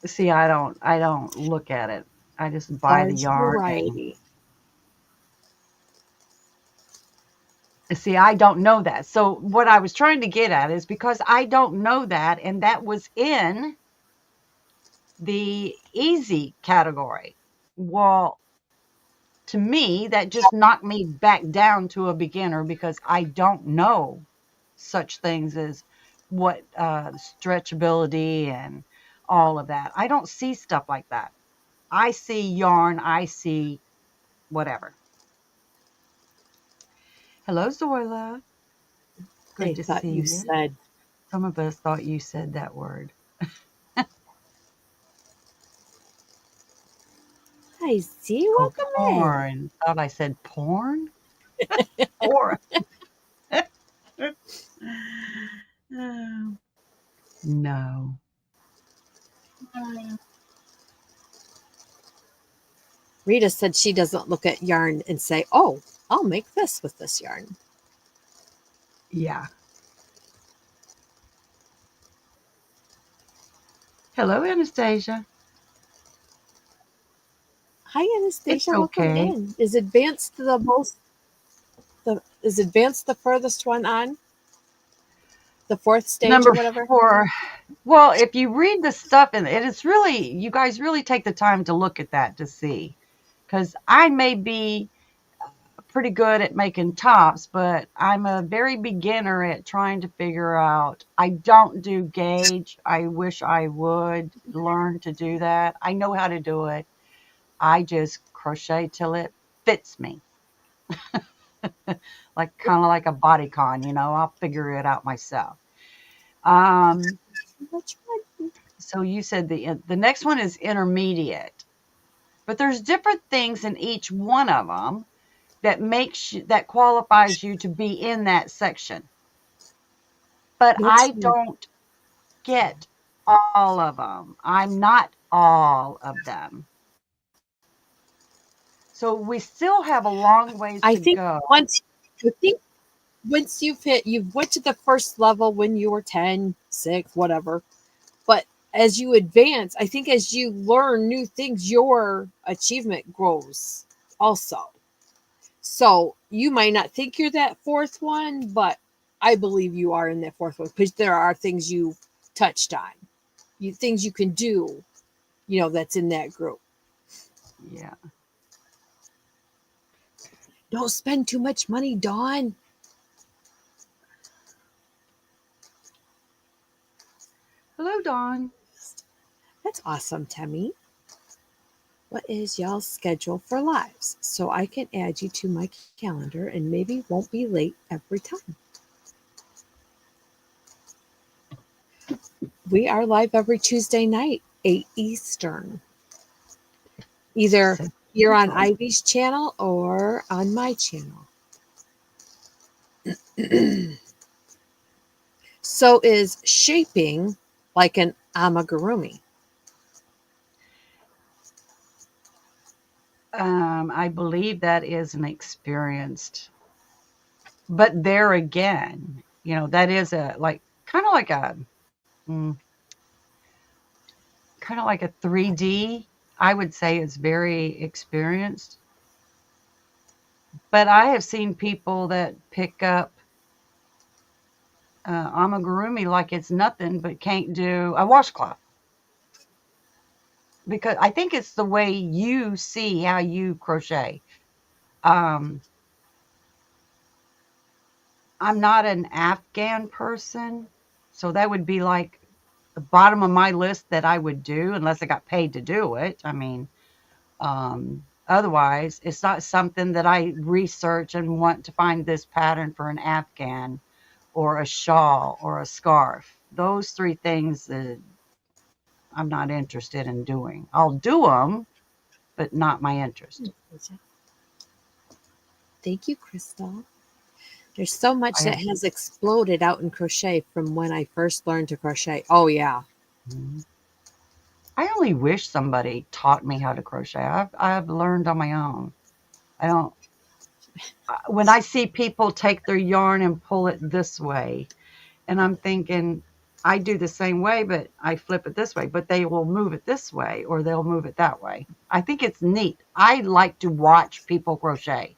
See, I don't look at it. I just buy the Large yarn and variety. see, I don't know that. So what I was trying to get at is because I don't know that, and that was in the easy category. Well, to me, that just knocked me back down to a beginner because I don't know such things as what stretchability and all of that. I don't see stuff like that. I see yarn, I see whatever. Hello, Zoila. They Good to thought see you you. said, Some of us thought you said that word. Hi, Z, Oh, welcome in. porn. Thought I said porn? Porn. No. Rita said she doesn't look at yarn and say, oh, I'll make this with this yarn. Yeah. Hello, Anastasia. Hi, It's Anastasia, welcome okay. in. Is advanced the furthest one on? The fourth stage or Number whatever? 4. Well, if you read the stuff in it, it's really, you guys really take the time to look at that to see. Because I may be pretty good at making tops, but I'm a very beginner at trying to figure out. I don't do gauge. I wish I would learn to do that. I know how to do it. I just crochet till it fits me. Like kind of like a bodycon, I'll figure it out myself. Um, Which one? so you said the next one is intermediate, but there's different things in each one of them that qualifies you to be in that section. But Which I one? don't get all of them. I'm not all of them. So we still have a long ways I to think go. I think once you've went to the first level when you were 10, 6, whatever. But as you advance, I think as you learn new things, your achievement grows also. So you might not think you're that fourth one, but I believe you are in that fourth one because there are things you touched on, things you can do, that's in that group. Yeah. Don't spend too much money, Dawn. Hello, Dawn. That's awesome, Temmie. What is y'all's schedule for lives so I can add you to my calendar and maybe won't be late every time? We are live every Tuesday night, 8 Eastern, either here on Central. Ivy's channel or on my channel. So is shaping like an amigurumi. I believe that is an experienced, but there again, that is a like kind of like a mm, kind of like a 3D. I would say it's very experienced, but I have seen people that pick up amigurumi like it's nothing, but can't do a washcloth because I think it's the way you see how you crochet. Um, I'm not an Afghan person, so that would be like the bottom of my list that I would do unless I got paid to do it. I mean, otherwise, it's not something that I research and want to find this pattern for an Afghan or a shawl or a scarf. Those three things that I'm not interested in doing. I'll do them, but not my interest. Thank you, Crystal. There's so much I that have, has exploded out in crochet from when I first learned to crochet. Oh, yeah. mhm. I only wish somebody taught me how to crochet. I've learned on my own. I don't. When I see people take their yarn and pull it this way, and I'm thinking, I do the same way, but I flip it this way, but they will move it this way or they'll move it that way. I think it's neat. I like to watch people crochet.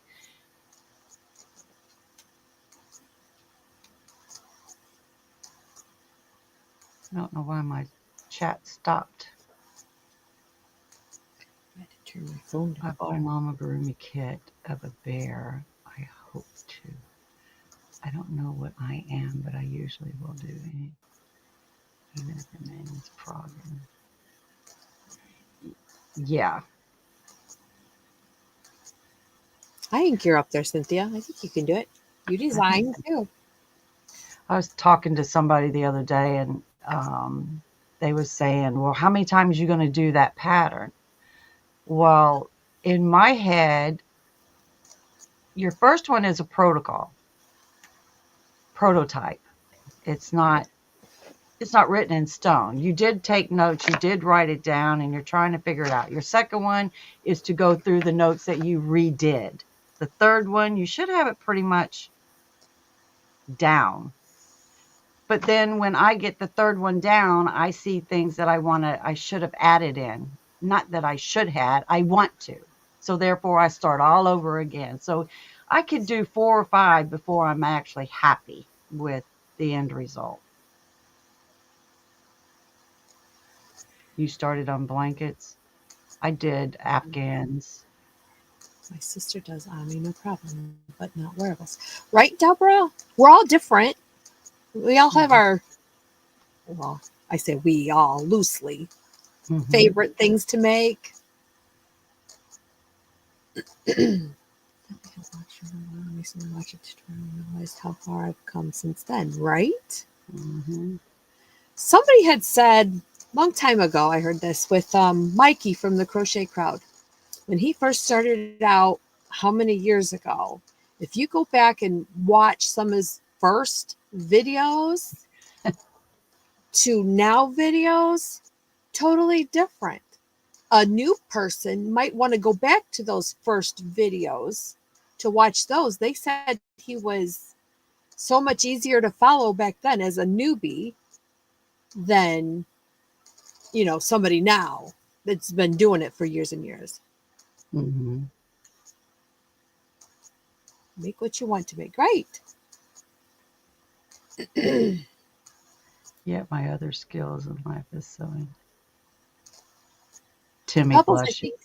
I don't know why my chat stopped. I had to turn my phone I down. bought an amigurumi kit of a bear. I hope to. I don't know what I am, but I usually will do any, even if it means frogging. Yeah. I think you're up there, Cynthia. I think you can do it. You I think design too. I was talking to somebody the other day and they was saying, well, how many times are you going to do that pattern? Well, in my head, your first one is a prototype. It's not written in stone. You did take notes, you did write it down, and you're trying to figure it out. Your second one is to go through the notes that you redid. The third one, you should have it pretty much down. But then when I get the third one down, I see things that I should have added in. Not that I should have, I want to. So therefore I start all over again. So I could do 4 or 5 before I'm actually happy with the end result? You started on blankets. I did Afghans. My sister does Ami, no problem, but not wearables. Right, Deborah? We're all different. We all have Mhm. our, well, I say we all loosely, Mhm. favorite things to make. Recently watched a tutorial and realized how far I've come since then, right? Mhm. Somebody had said long time ago, I heard this with Mikey from the Crochet Crowd. When he first started out, how many years ago? If you go back and watch some of his first videos to now videos, totally different. A new person might want to go back to those first videos to watch those. They said he was so much easier to follow back then as a newbie than, somebody now that's been doing it for years and years. Mhm. Make what you want to make. Right. Yeah, my other skills in life is sewing. Timmy Pebbles, I blush. think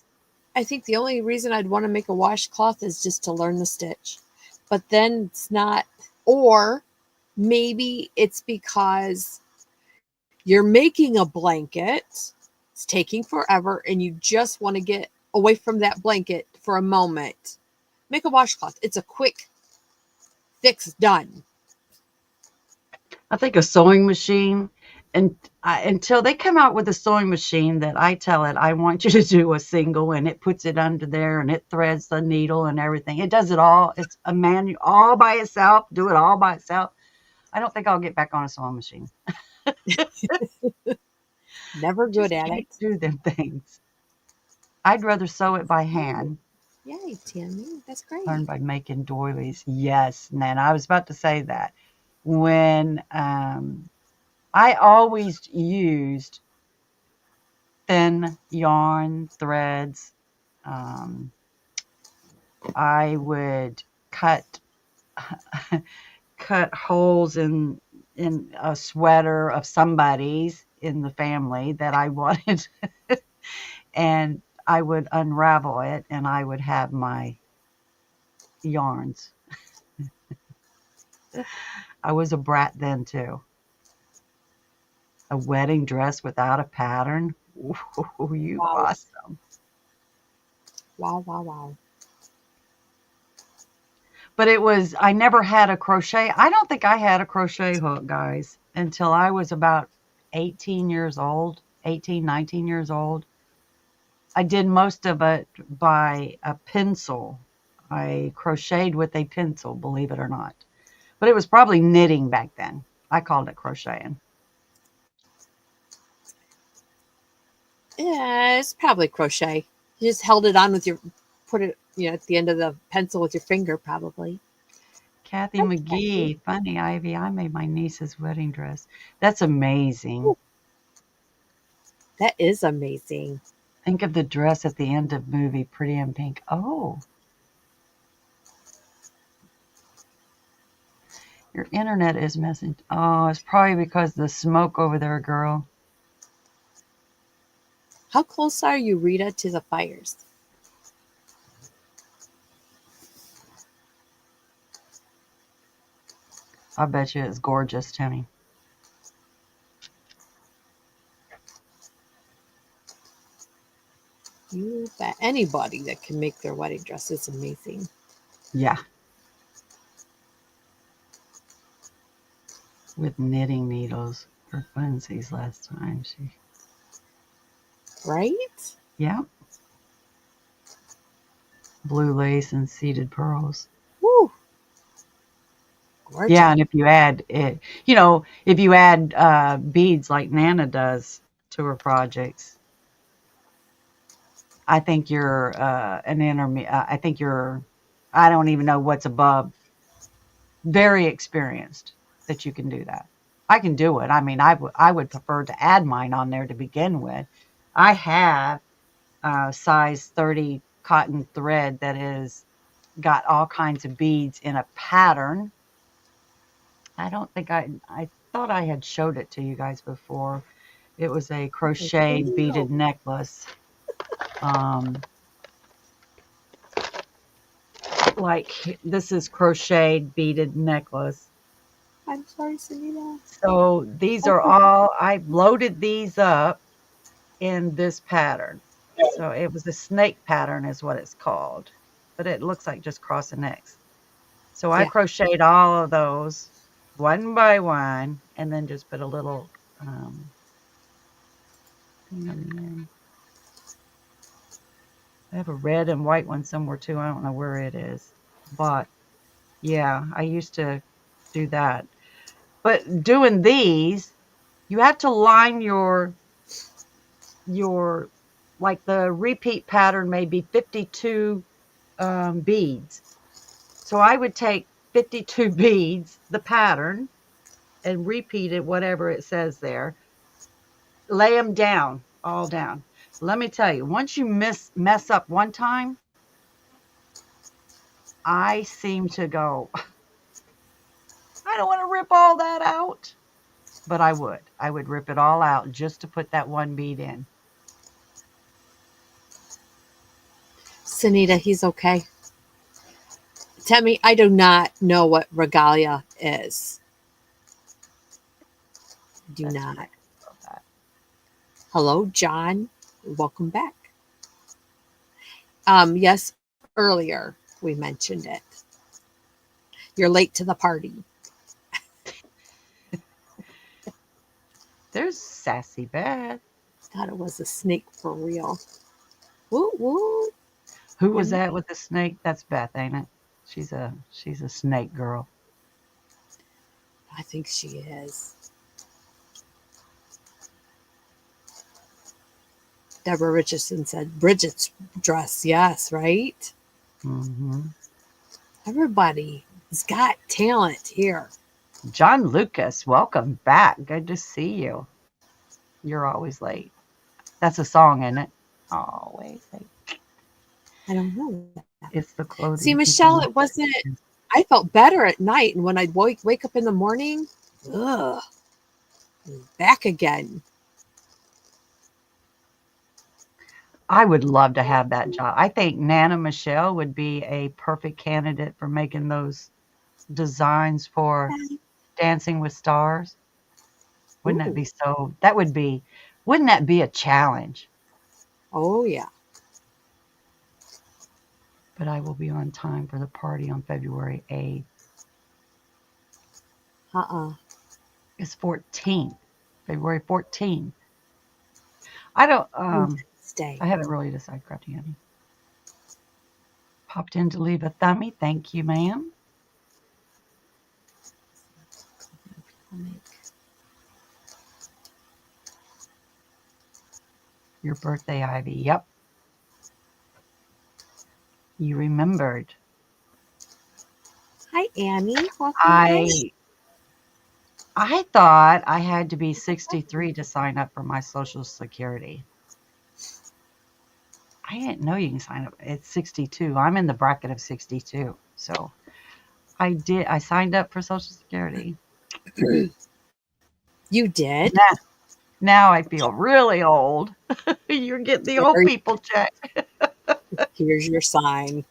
I think the only reason I'd want to make a washcloth is just to learn the stitch. But then it's not, or maybe it's because you're making a blanket, it's taking forever, and you just want to get away from that blanket for a moment. Make a washcloth. It's a quick fix done. I think a sewing machine, and until they come out with a sewing machine that I tell it, I want you to do a single, and it puts it under there, and it threads the needle and everything. It does it all. It's a manual all by itself. Do it all by itself. I don't think I'll get back on a sewing machine. Never good Just at can't it. do them things. I'd rather sew it by Oh, hand. yay, Tammy. That's Learn great. by making doilies. Yes, Nan. I was about to say that. When I always used thin yarn threads. Um, I would cut cut holes in a sweater of somebody's in the family that I wanted, and I would unravel it, and I would have my yarns. I was a brat then too. A wedding dress without a pattern. Ooh, you Wow. awesome. Wow, wow, wow. But it was I never had a crochet. I don't think I had a crochet hook, guys, until I was about 18 years old, 18, 19 years old. I did most of it by a pencil. I crocheted with a pencil, believe it or not. But it was probably knitting back then. I called it crocheting. Yeah, it's probably crochet. You just held it on with your, put it, at the end of the pencil with your finger, probably. Kathy Hi, Kathy. McGee, funny Ivy. I made my niece's wedding dress. That's amazing. Ooh, that is amazing. Think of the dress at the end of movie Pretty in Pink. Oh, your internet is messing. Oh, it's probably because of the smoke over there, girl. How close are you, Rita, to the fires? I bet you it's gorgeous, Timmy. You bet. Anybody that can make their wedding dress is amazing. Yeah, with knitting needles for funsies last time. Right? Yeah, blue lace and seeded pearls. Woo, Yeah, gorgeous. and if you add it, if you add beads like Nana does to her projects, I think you're an intermediate. I think you're. I don't even know what's above very experienced that you can do that. I can do it. I mean, I would prefer to add mine on there to begin with. I have size 30 cotton thread that is got all kinds of beads in a pattern I don't think I thought I had showed it to you guys before. It was a I crocheted don't beaded know. necklace. Um, like this is crocheted beaded necklace. I'm sorry, Sunita. So these are Oh, all, I loaded these up in this pattern. So it was a snake pattern is what it's called, but it looks like just crossing necks. So I yeah. crocheted all of those one by one and then just put a little thing on the end. I have a red and white one somewhere too. I don't know where it is. But yeah, I used to do that. But doing these, you have to line your like the repeat pattern may be 52 beads. So I would take 52 beads, the pattern, and repeat it, whatever it says there, lay them down, all down. Let me tell you, once you mess up one time, I seem to go, I don't want to rip all that out. But I would. I would rip it all out just to put that one bead in. Sunita, he's okay. Temmie, I do not know what regalia is. Do That's not. nice about that. Hello, John. Welcome back. Yes, earlier we mentioned it. You're late to the party. There's Sassy Beth. Thought it was a snake for real. Woo woo. Who was And that with the snake? That's Beth, ain't it? She's a snake girl. I think she is. Deborah Richardson said Bridget's dress. Yes, right? Hmm. Everybody's got talent here. John Lucas, welcome back. Good to see you. You're always late. That's a song, isn't it? Always late. I don't know that. It's the See, clothing Michelle, people it know. wasn't. I felt better at night, and when I'd wake up in the morning, ugh, back again. I would love to have that job. I think Nana Michelle would be a perfect candidate for making those designs for Dancing with Stars. Wouldn't that Ooh, be so? That would be, wouldn't that be a challenge? oh yeah. But I will be on time for the party on February 8th. Uh-uh. It's 14th, February 14th. I don't, Stay. I haven't really decided, Crafty Honey. Popped in to leave a thumbie. Thank you, ma'am. I'll make Your birthday, Ivy. Yep, you remembered. Hi, Annie. Welcome in. I I thought I had to be 63 to sign up for my Social Security. I didn't know you can sign up. It's 62. I'm in the bracket of 62. So I did. I signed up for Social Security. You did? Now, now I feel really old. You're getting the old There, people check. here's your sign.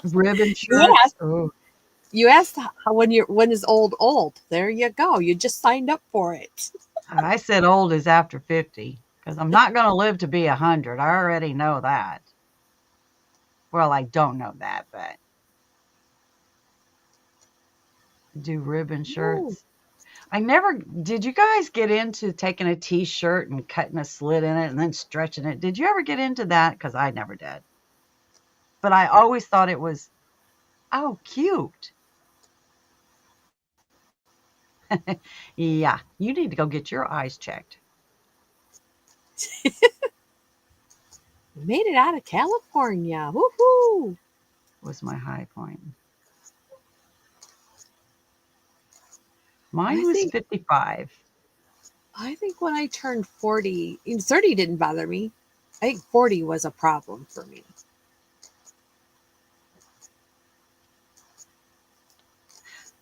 Ribbon You shirts. asked. Oh, You asked how when is old? There you go. You just signed up for it. I said old is after 50 because I'm not going to live to be 100. I already know that. Well, I don't know that, but do ribbon Ooh, shirts. I never did. You guys get into taking a t-shirt and cutting a slit in it and then stretching it? Did you ever get into that? Because I never did. But I always thought it was, oh, cute. Yeah, you need to go get your eyes checked. we made it out of California. Woohoo! Was my high point. I Mine was think 55. I think when I turned 40, 30 didn't bother me. I think 40 was a problem for me.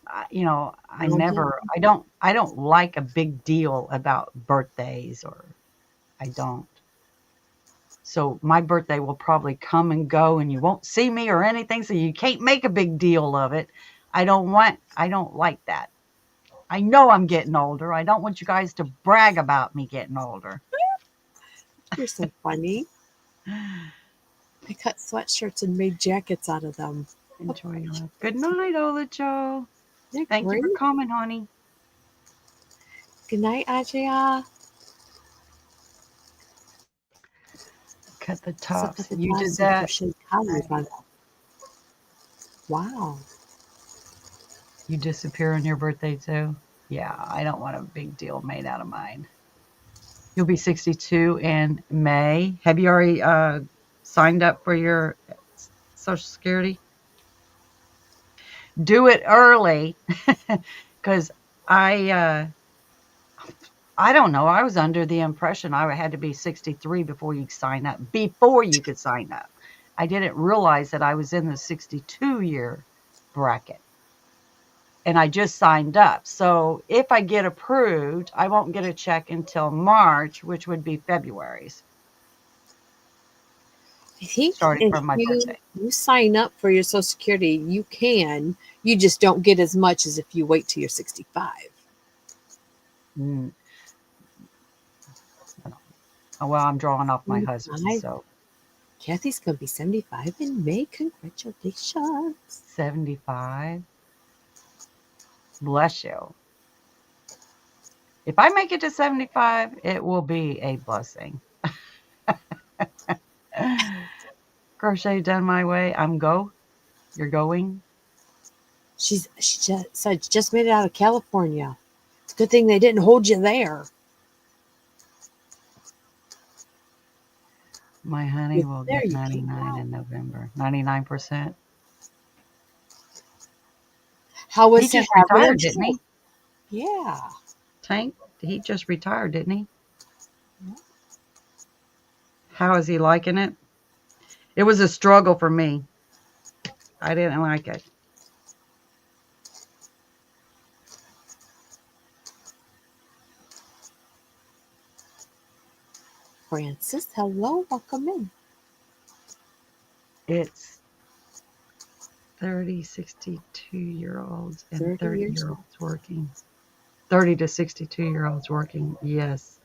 I never, I don't like a big deal about birthdays, or I don't. So my birthday will probably come and go and you won't see me or anything. So you can't make a big deal of it. I don't like that. I know I'm getting older. I don't want you guys to brag about me getting older. You're so funny. I cut sweatshirts and made jackets out of them. Enjoy your life. Good night, Ola Joe. They're Thank you great. for coming, honey. Good night, Adria. Cut the So cut tops. the You did tops and that. crochet collars Right. on them. Wow. You disappear on your birthday too? Yeah, I don't want a big deal made out of mine. You'll be 62 in May. Have you already signed up for your Social Security? Do it early because I I don't know. I was under the impression I had to be 63 before you sign up. Before you could sign up, I didn't realize that I was in the 62-year bracket. And I just signed up. So if I get approved, I won't get a check until March, which would be February's, I think starting if from my you birthday. you sign up for your Social Security, you can. You just don't get as much as if you wait till you're 65. Mm, well, I'm drawing off my husband, 75. so Kathy's gonna be 75 in May. Congratulations. 75. Bless you. If I make it to 75, it will be a blessing. Crochet done my way. I'm go. You're going. She just said she just made it out of California. It's a good thing they didn't hold you there. My honey You're will there, get you came 99 out. in November. 99%. How He was he just having a retired, didn't trip? he? Yeah. Tank, he just retired, didn't he? How is he liking it? It was a struggle for me. I didn't like it. Francis, hello, welcome in. It's 30, 62-year-olds and 30 years old. 30-year-olds working. 30 to 62-year-olds working. Yes.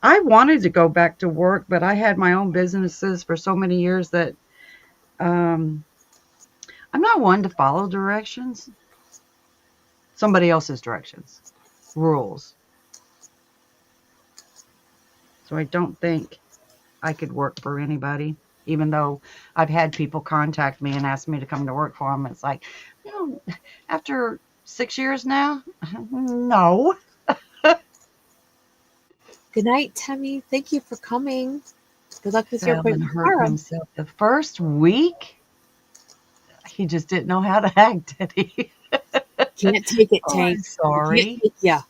I wanted to go back to work, but I had my own businesses for so many years that um, I'm not one to follow directions. Somebody else's directions, rules. So I don't think I could work for anybody, even though I've had people contact me and ask me to come to work for them. It's like, you know, after 6 years now, no. Good night, Tammy. Thank you for coming. Good luck with your Fell and appointment hurt tomorrow. himself the first week. He just didn't know how to act, did he? Can't take it, Oh, Tank. I'm I can't sorry. take ya.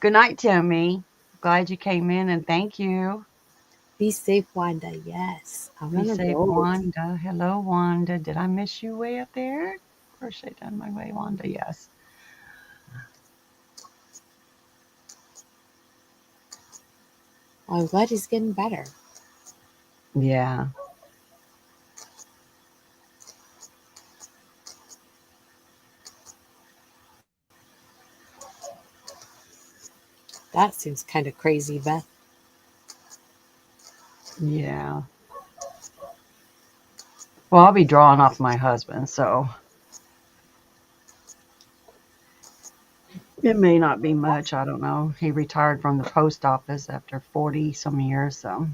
Good night, Timmy. Glad you came in and thank you. Be safe, Wanda. Yes. I'm Be on the safe, road. Wanda. Hello, Wanda. Did I miss you way up there? Crochet down my way, Wanda. Yes. Well, I'm glad he's getting better. Yeah. That seems kind of crazy, Beth. Yeah. Well, I'll be drawing off my husband, so it may not be much. I don't know. He retired from the post office after 40 some years, so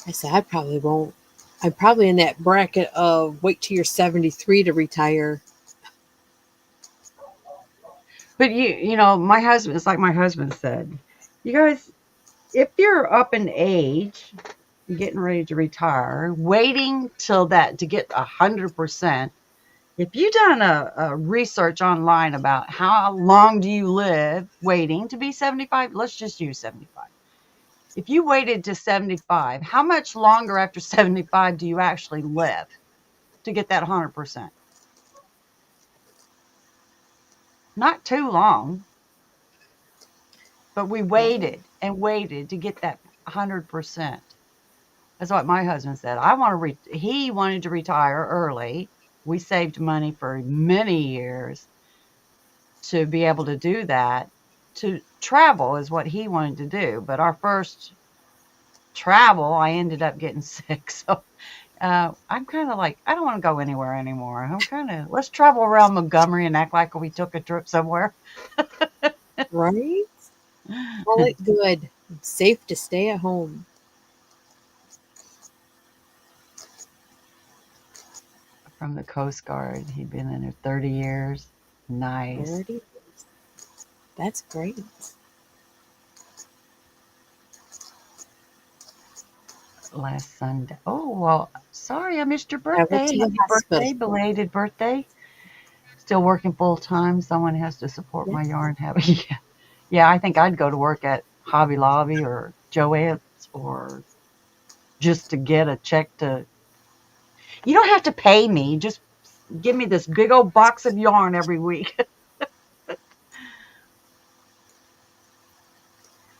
I said, I probably won't. I'm probably in that bracket of wait till you're 73 to retire. but my husband, it's like my husband said, you guys, if you're up in age, getting ready to retire, waiting till that to get 100%. If you've done a research online about how long do you live waiting to be 75, let's just use 75. If you waited to 75, how much longer after 75 do you actually live to get that 100%? Not too long, but we Right. waited and waited to get that 100%. That's what my husband said. I want to. He wanted to retire early. We saved money for many years to be able to do that. To travel is what he wanted to do, but our first travel, I ended up getting sick. So I'm kind of like, I don't want to go anywhere anymore. I'm kind of, let's travel around Montgomery and act like we took a trip somewhere. Right? Call it good. It's safe to stay at home. From the Coast Guard. He'd been in there 30 years. Nice. 30. That's great. Last Sunday. Oh, well, sorry I missed your I went birthday. to the Happy hospital. birthday, belated birthday. Still working full time. Someone has to support my Yes. yarn hobby. Yeah. Yeah, I think I'd go to work at Hobby Lobby or Joann's or just to get a check to. You don't have to pay me. Just give me this big old box of yarn every week.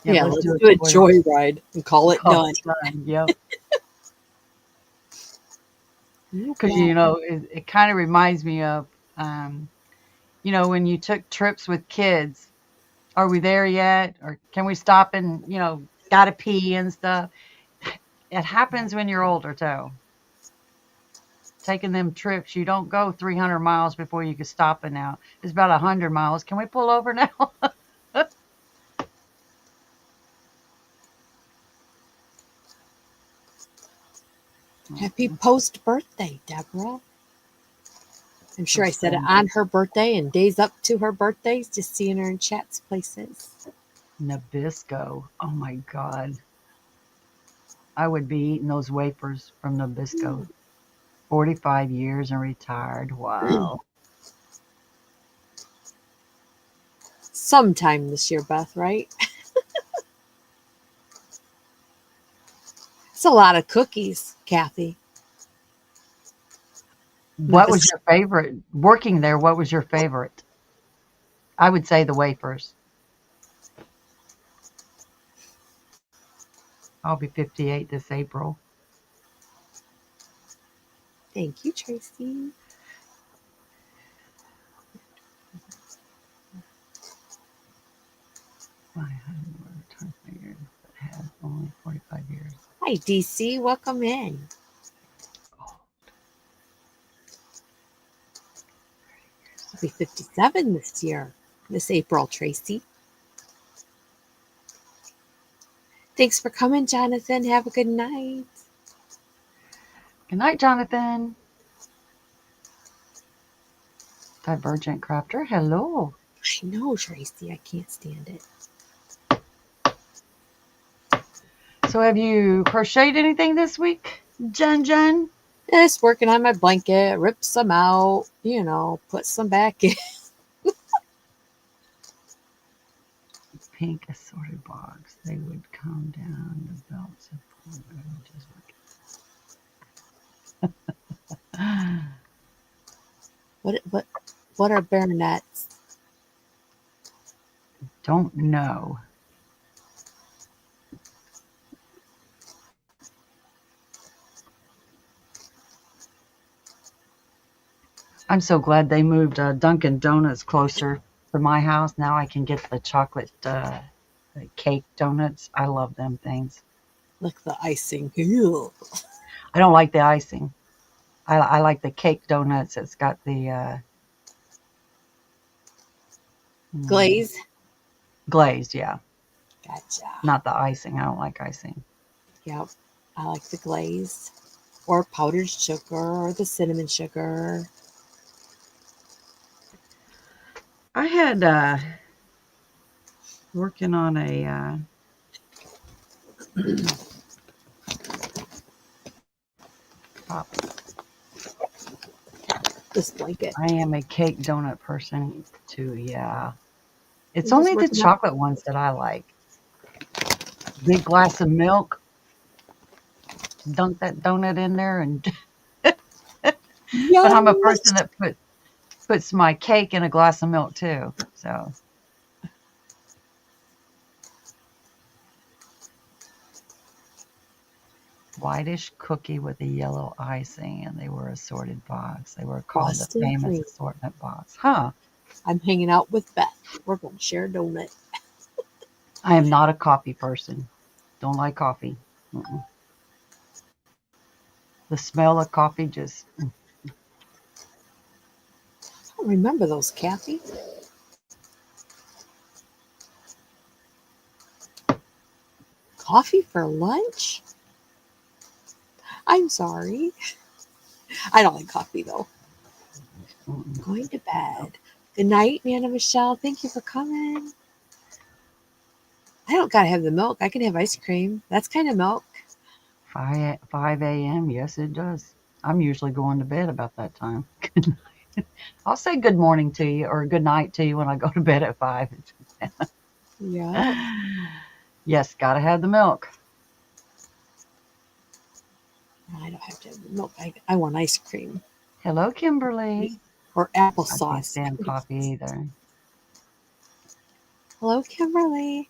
Yep, Yeah, let's let's do a do a joyride. joyride and call it Call done. it done. Yep. No Because problem. it kind of reminds me of um, when you took trips with kids. Are we there yet? Or can we stop and gotta pee and stuff? It happens when you're older too. Taking them trips, you don't go 300 miles before you can stop it now. It's about 100 miles. Can we pull over now? Happy post birthday, Deborah. I'm sure I Post said it grad on her birthday and days up to her birthdays, just seeing her in chats places. Nabisco. Oh my God. I would be eating those wafers from Nabisco. 45 years and retired. Wow. Sometime this year, Beth, right? It's a lot of cookies, Kathy. What was Nabis- your favorite? Working there, what was your favorite? I would say the wafers. I'll be 58 this April. Thank you, Tracy. 525 years, but had only 45 years. Hi, DC. Welcome in. Oh, I'll be 57 this year, this April, Tracy. Thanks for coming, Jonathan. Have a good night. good night, Jonathan. Divergent Crafter. Hello. I know, Tracy. I can't stand it. So, have you crocheted anything this week, Jen? Just working on my blanket, rip some out, put some back in. Pink assorted box. They would come down the belts and What are baronets? don't know. I'm so glad they moved Dunkin' Donuts closer to my house. Now I can get the chocolate cake donuts. I love them things. Like the icing. Ew. I don't like the icing. I like the cake donuts. It's got the Glaze. glazed, yeah, Gotcha. not the icing. I don't like icing. Yep. I like the glaze. Or powdered sugar or the cinnamon sugar. I had working on a pop. This blanket. I am a cake donut person too. Yeah, it's I'm just only the working on chocolate ones that I like. big glass of milk, dunk that donut in there, and but I'm a person Yes. that puts my cake in a glass of milk too. So whitish cookie with a yellow icing, and they were assorted box. They were called the Boston famous cream. assortment box. Huh. I'm hanging out with Beth. We're going to share a donut. I am not a coffee person. Don't like coffee. Mm-mm. The smell of coffee just I don't remember those, Kathy. Coffee for lunch? I'm sorry. I don't like coffee though. mm-mm. Going to bed. Good night, Nana Michelle. Thank you for coming. I don't gotta have the milk. I can have ice cream. That's kind of milk. 5 a.m. Yes, it does. I'm usually going to bed about that time. I'll say good morning to you or good night to you when I go to bed at 5. Yeah. Yes, gotta have the milk. I don't have to have the milk. I want ice cream Hello, Kimberly. or I can't applesauce. stand coffee either. Hello, Kimberly.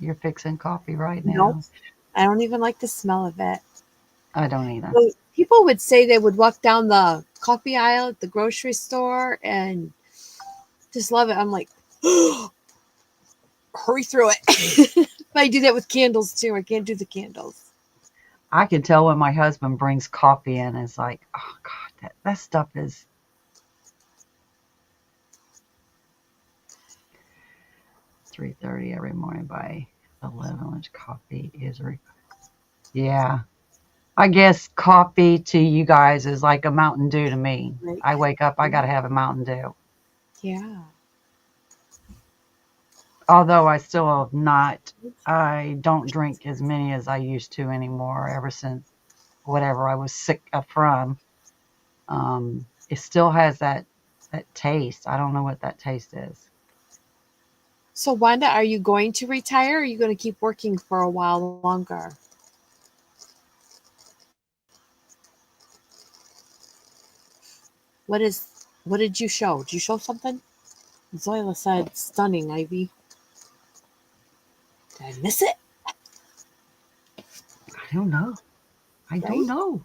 You're fixing coffee right Nope. now. I don't even like the smell of it. I don't either. So people would say they would walk down the coffee aisle at the grocery store and just love it. I'm like, hurry through it. I do that with candles too. I can't do the candles. I can tell when my husband brings coffee in, it's like, oh God, that stuff is 3:30 every morning by 11, which coffee is. Yeah. I guess coffee to you guys is like a Mountain Dew to me. Right. I wake up, I got to have a Mountain Dew. Yeah. Although I still have not, I don't drink as many as I used to anymore ever since whatever I was sick from. It still has that taste. I don't know what that taste is. So, Wanda, are you going to retire or are you going to keep working for a while longer? What did you show? Did you show something? Zoila said stunning, Ivy. Did I miss it? I don't know. I don't Right? know.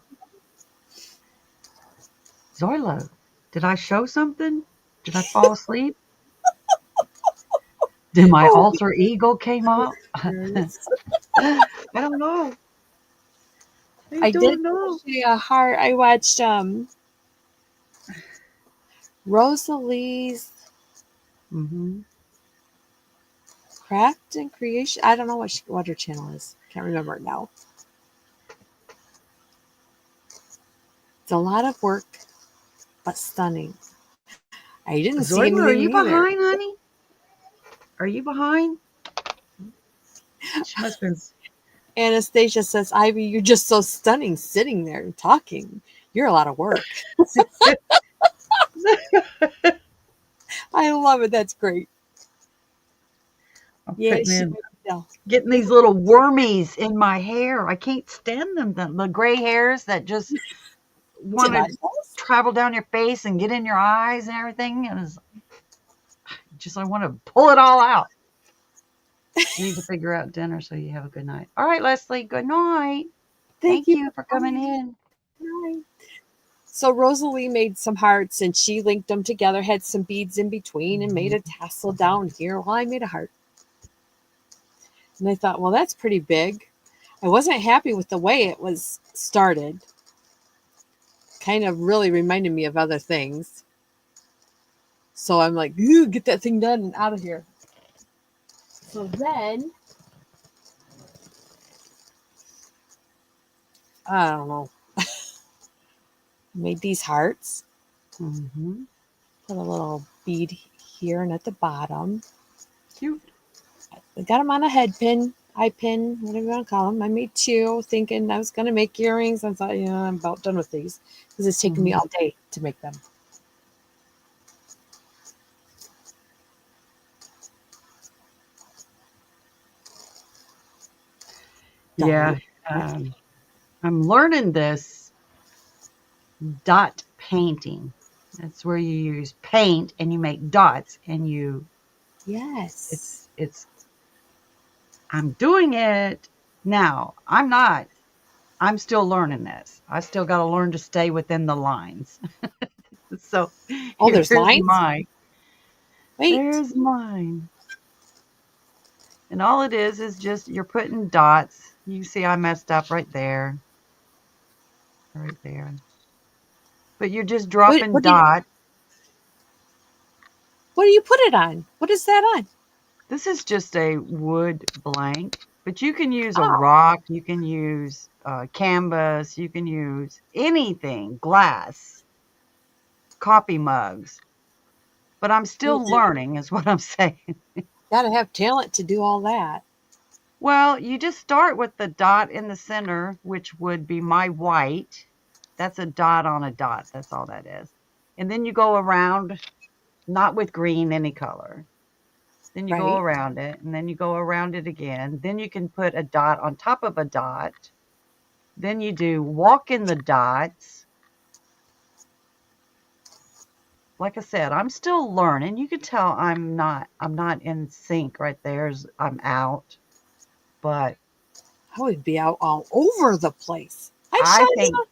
Zoila, did I show something? Did I fall asleep? Did my Oh, alter ego came up? yes. I don't know. I I did don't know. crochet a heart. I watched Rosalie's Hmm. Craft and Creation. I don't know what her channel is. Can't remember it now. It's a lot of work, but stunning. I didn't see Zoila, are anything you either. behind, honey? Are you behind? She must have been. Anastasia says, Ivy, you're just so stunning sitting there and talking. You're a lot of work. I love it. That's great. I'm Yeah, putting she in, would tell. getting these little wormies in my hair. I can't stand them. The gray hairs that just want to Tinnitus? travel down your face and get in your eyes and everything. And it's just, I want to pull it all out. I need to figure out dinner so you have a good night. All right, Leslie, good night. Thank Thank you you for for coming coming. in. Hi. So Rosalie made some hearts and she linked them together, had some beads in between, and made a tassel down here. Well, I made a heart. And I thought, well, that's pretty big. I wasn't happy with the way it was started. Kind of really reminded me of other things. So I'm like, get that thing done and out of here. So then, I don't know, made these hearts. Mm-hmm. Put a little bead here and at the bottom. Cute. I got them on a head pin, eye pin, whatever you want to call them. I made two, thinking I was going to make earrings. I thought, yeah, I'm about done with these because it's taken me Mm-hmm. all day to make them. Yeah. Um, I'm learning this dot painting. That's where you use paint and you make dots and Yes. it's I'm doing it now. I'm still learning this. I still got to learn to stay within the lines. So Oh, there's here's lines? mine. Wait. There's mine. And all it is just you're putting dots. You can see I messed up right there. Right there. But you're just What dropping what do you dots. what do you put it on? What is that on? This is just a wood blank, but you can use a Oh, rock, you can use canvas, you can use anything, glass, coffee mugs. But I'm you still learning, is what I'm saying. gotta have talent to do all that. Well, you just start with the dot in the center, which would be my white. That's a dot on a dot. That's all that is. And then you go around, not with green, any color. Then you go Right? around it, and then you go around it again. Then you can put a dot on top of a dot. Then you do walk in the dots. Like I said, I'm still learning. You can tell I'm not in sync right there. I'm out. But I would be out all over the place. Hi, I think Chandra.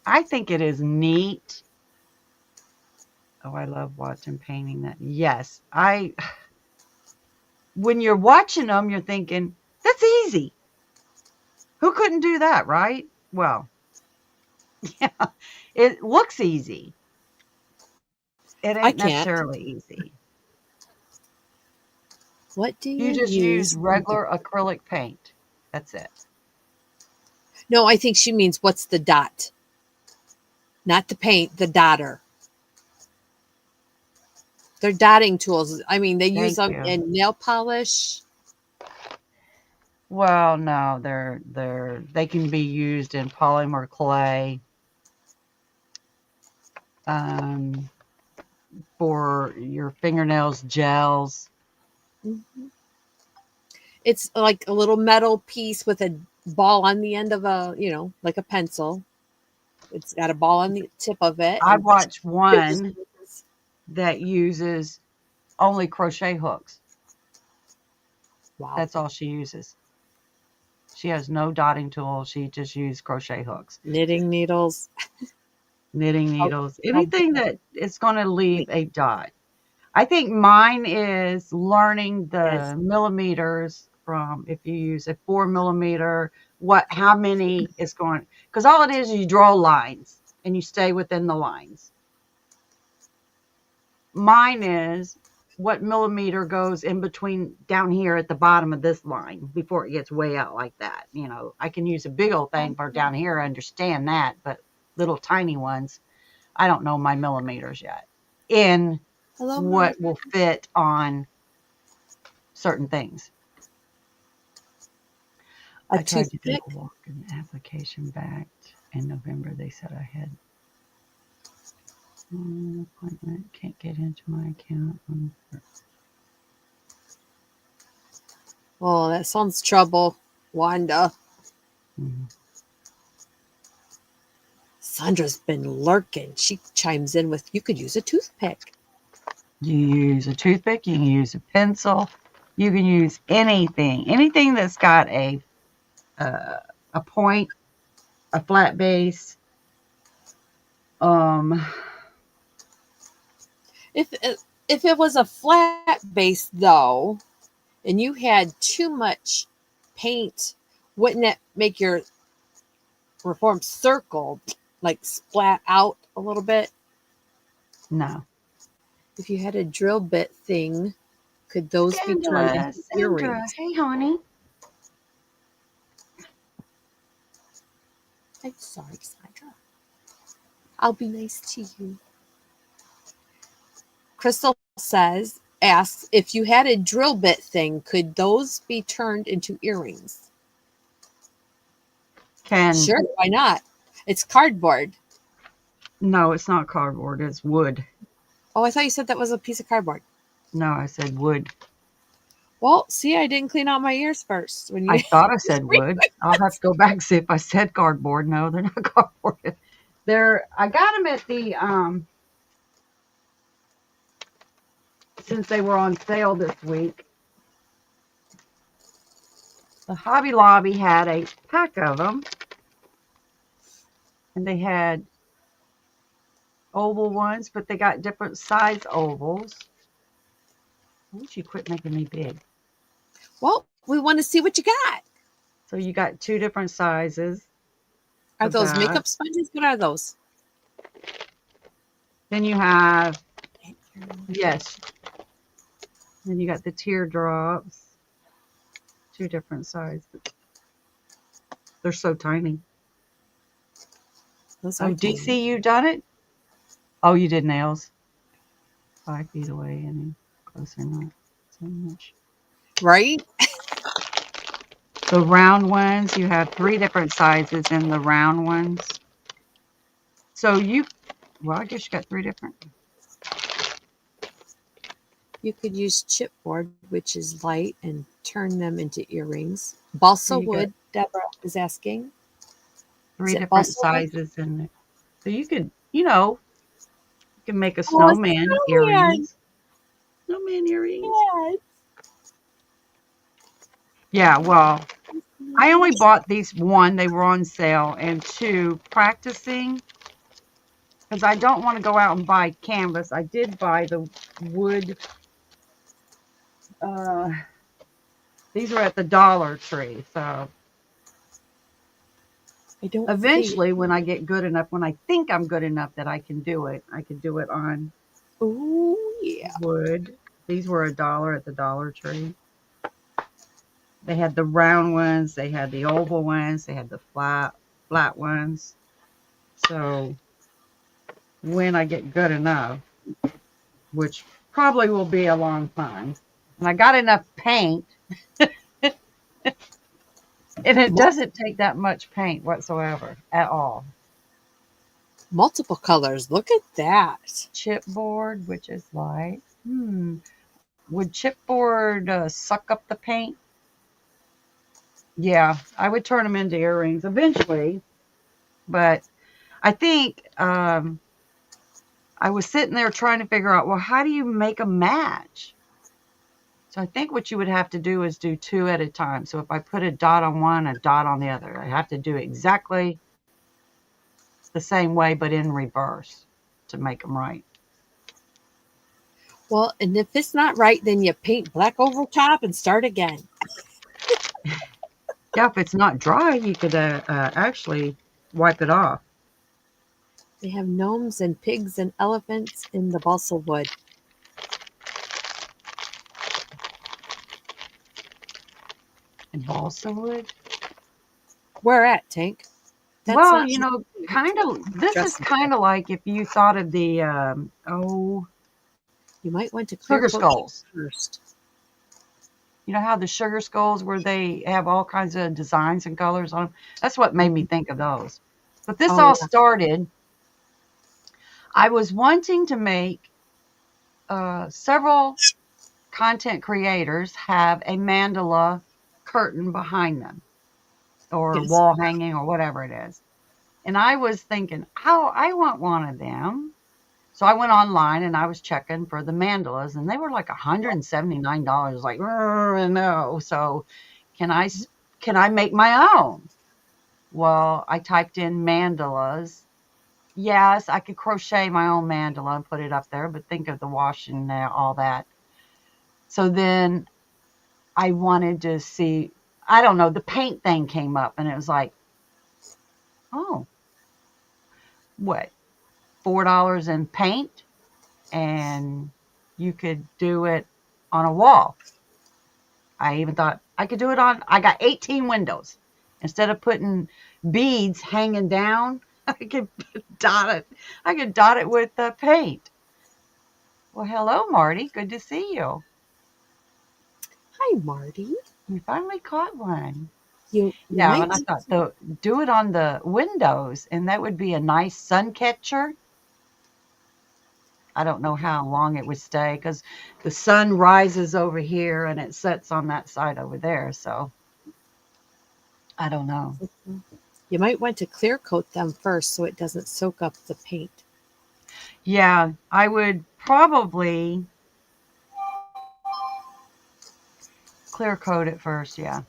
I think it is neat. Oh, I love watching painting that. Yes, I when you're watching them, you're thinking, that's easy. Who couldn't do that, right? Well, yeah, it looks easy. It I ain't can't. necessarily easy. What do You you just use use to do? regular acrylic paint. That's it. No, I think she means what's the dot, not the paint, the dotter. They're dotting tools. I mean, they use Thank them you. in nail polish. Well, no, they can be used in polymer clay, um, for your fingernails, gels. Mhm. It's like a little metal piece with a ball on the end of like a pencil. It's got a ball on the tip of it, I and watched it just one that uses only crochet hooks. wow, That's all she uses. She has no dotting tool. She just uses crochet hooks, knitting needles. knitting How, needles, how anything that is going to leave wait, a dot. I think mine is learning is the millimeters from if you use a 4 millimeter, how many is going, because all it is you draw lines and you stay within the lines. Mine is what millimeter goes in between down here at the bottom of this line before it gets way out like that. I can use a big old thing for down here, I understand that, but little tiny ones, I don't know my millimeters yet in hello, what Mildred. will fit on certain things. A I tried to do a toothpick. walk-in application back in November. They said I had an appointment. Can't get into my account. Oh, that sounds trouble, Wanda. Mhm. Sandra's been lurking. She chimes in with, "You could use a toothpick." You use a toothpick. You can use a pencil. You can use anything that's got uh, a point, a flat base. Um, If it was a flat base though, and you had too much paint, wouldn't it make your reform circle like splat out a little bit? no. If you had a drill bit thing, could those be turned Scandalous, into Sandra. earrings? Hey, honey. I'm sorry, Sandra. I'll be nice to you. Crystal asks, if you had a drill bit thing, could those be turned into earrings? Can Sure, why not? It's cardboard. No, it's not cardboard. It's wood. Oh, I thought you said that was a piece of cardboard. No, I said wood. Well, see, I didn't clean out my ears first when I you. thought I said wood. I'll have to go back and see if I said cardboard. No, they're not cardboard. I got them at the since they were on sale this week. The Hobby Lobby had a pack of them, and they had oval ones, but they got different size ovals. I wish you quit making me big. Well, we want to see what you got. So you got two different sizes Are of those that. makeup sponges? What are those? Then you have, yes, then you got the teardrops, two different sizes. They're so tiny. Those are Oh, tiny. DC, you done it? Oh, you did nails. 5 feet away and closer, not so much. Right? The round ones, you have three different sizes in the round ones. So well, I guess you got three different. You could use chipboard, which is light, and turn them into earrings. Balsa So you got wood, Deborah is asking. Is three it different balsa wood? sizes in it. So you can make a Oh, a snowman snowman. earrings. Snowman earrings. Yes. Yeah, well, I only Nice. bought these one, they were on sale, and two, practicing, because I don't want to go out and buy canvas. I did buy the wood. Uh, these were at the Dollar Tree. So I don't think. eventually, when I get good enough, when I think I'm good enough that I can do it, I can do it on Oh, yeah. wood. These were $1 at the Dollar Tree. They had the round ones, they had the oval ones, they had the flat ones. So when I get good enough, which probably will be a long time, and I got enough paint, and it Mul- doesn't take that much paint whatsoever at all. Multiple colors. Look at that. Chipboard, which is like, would chipboard suck up the paint? Yeah, I would turn them into earrings eventually, but I think I was sitting there trying to figure out, well, how do you make a match? So I think what you would have to do is do two at a time. So if I put a dot on one, a dot on the other, I have to do exactly the same way, but in reverse to make them right. Well, and if it's not right, then you paint black over top and start again. Yeah, if it's not dry, you could actually wipe it off. They have gnomes and pigs and elephants in the balsa wood. And balsa wood. Where at, Tank? That's Well, not kind of, this is dressing. kind of like if you thought of the, You might want to clear sugar coat skulls. first. You know how the sugar skulls where they have all kinds of designs and colors on them? That's what made me think of those. But this Oh, all yeah. started, I was wanting to make several content creators have a mandala curtain behind them or Yes. wall hanging or whatever it is. And I was thinking, oh, I want one of them. So I went online and I was checking for the mandalas, and they were like $179. Like, no. So can I can I make my own? Well, I typed in mandalas. Yes, I could crochet my own mandala and put it up there, but think of the washing there, all that. So then I wanted to see, I don't know, the paint thing came up and it was like, oh, what? $4 in paint and you could do it on a wall. I even thought I could do it I got 18 windows. Instead of putting beads hanging down, I could dot it. I could dot it with paint. Well, hello, Marty. Good to see you. Hi, Marty. You finally caught one. You Yeah, might and I want thought, to. do it on the windows, and that would be a nice sun catcher. I don't know how long it would stay because the sun rises over here and it sets on that side over there. So I don't know. You might want to clear coat them first so it doesn't soak up the paint. Yeah, I would probably clear coat it first. Yeah.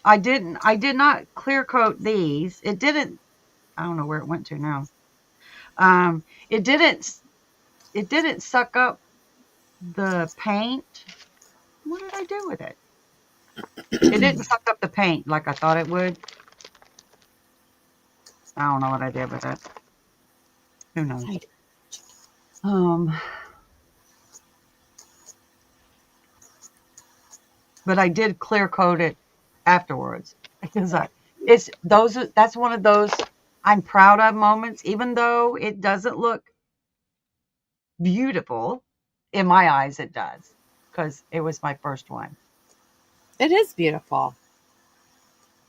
I did not clear coat these. It didn't, I don't know where it went to now. Um, it didn't, it didn't suck up the paint. What did I do with it? It didn't suck up the paint like I thought it would. I don't know what I did with it. Who knows? I, Um, but I did clear coat it afterwards because it's those that's one of those I'm proud of moments, even though it doesn't look beautiful in my eyes. It does because it was my first one, it is beautiful.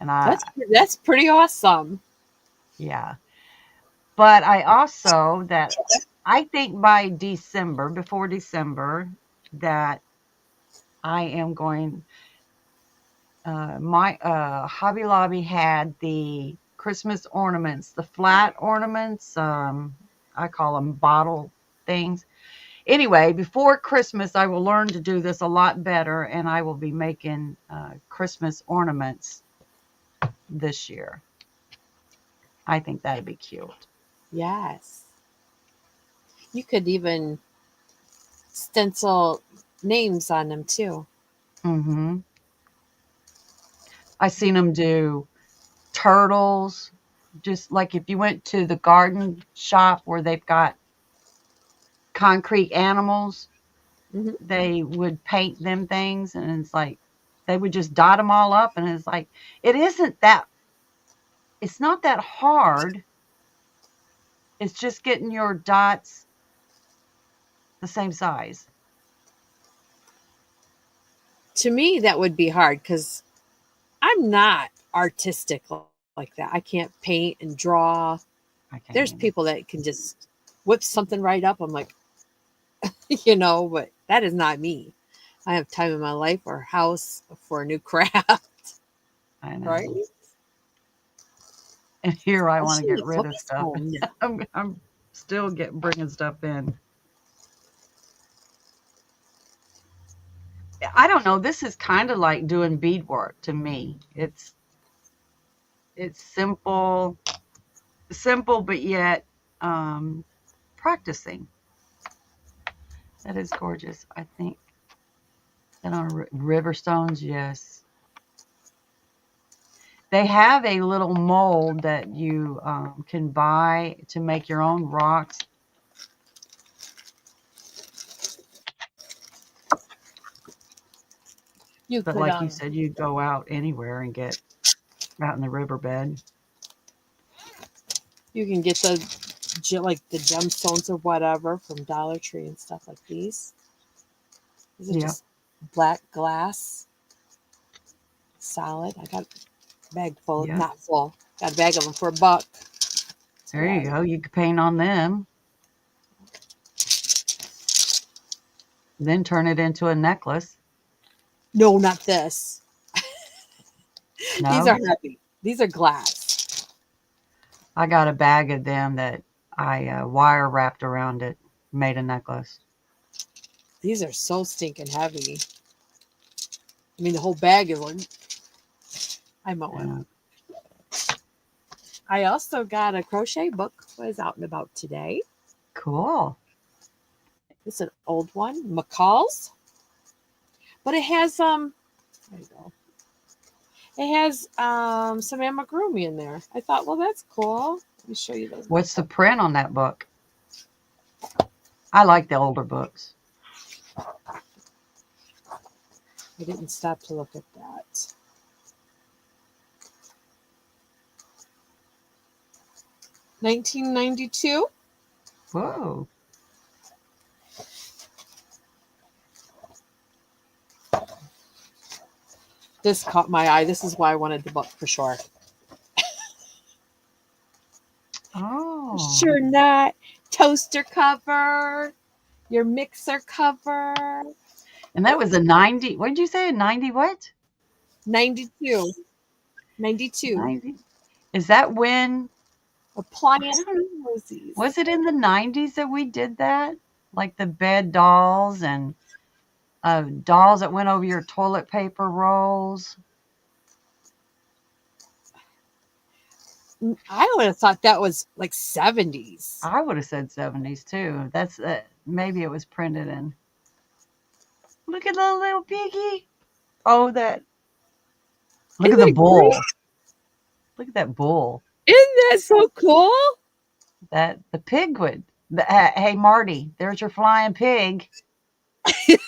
and That's pretty awesome. yeah. But I also that I think by December, before December, that I am going. My Hobby Lobby had the Christmas ornaments, the flat ornaments. I call them bottle things. Anyway, before Christmas, I will learn to do this a lot better, and I will be making Christmas ornaments this year. I think that'd be cute. Yes. You could even stencil names on them too. Hmm. I seen them do turtles, just like if you went to the garden shop where they've got concrete animals, Hmm. they would paint them things, and it's like they would just dot them all up, and it's like it isn't that, it's not that hard. It's just getting your dots the same size. To me, that would be hard because I'm not artistic like that. I can't paint and draw. I There's can't people either. that can just whip something right up. I'm like, you know, but that is not me. I have time in my life or house for a new craft, I right? know. And here I want to Especially get at rid of Chloe's stuff. home now. I'm still bringing stuff in. I don't know. This is kind of like doing beadwork to me. It's simple, simple, but yet um, practicing. That is gorgeous. I think that on river stones, yes. They have a little mold that you can buy to make your own rocks. You But could like you said, you go out anywhere and get out in the riverbed. you can get the like the gemstones or whatever from Dollar Tree and stuff like these. These are Yeah, just black glass, solid. I got a bag full, yeah. not full. Got a bag of them for $1. That's There what you I. go. You can paint on them, then turn it into a necklace. No, not this. These are No, heavy. These are glass. I got a bag of them that I wire wrapped around it, made a necklace. These are so stinking heavy. I mean, the whole bag is like. I'm a Yeah. woman. I also got a crochet book. Was out and about today. Cool. It's an old one, McCall's, but it has There you go. It has some amigurumi in there. I thought, well, that's cool. Let me show you those What's the myself. print on that book? I like the older books. I didn't stop to look at that. 1992. Whoa. This caught my eye. This is why I wanted the book for sure. Oh. Sure not. toaster cover, your mixer cover. And that was a 90. What did you say? A 90 what? 92. 92. 90. Is that when, I Appliance don't know, roses. was it in the 90s that we did that? Like the bed dolls and dolls that went over your toilet paper rolls. I would have thought that was like 70s. I would have said 70s too. That's maybe it was printed in. Look at the little piggy. Oh, that. Look Isn't at the that great? bull. Look at that bull. Isn't that so cool? That the pig would. Hey, Marty, there's your flying pig. Isn't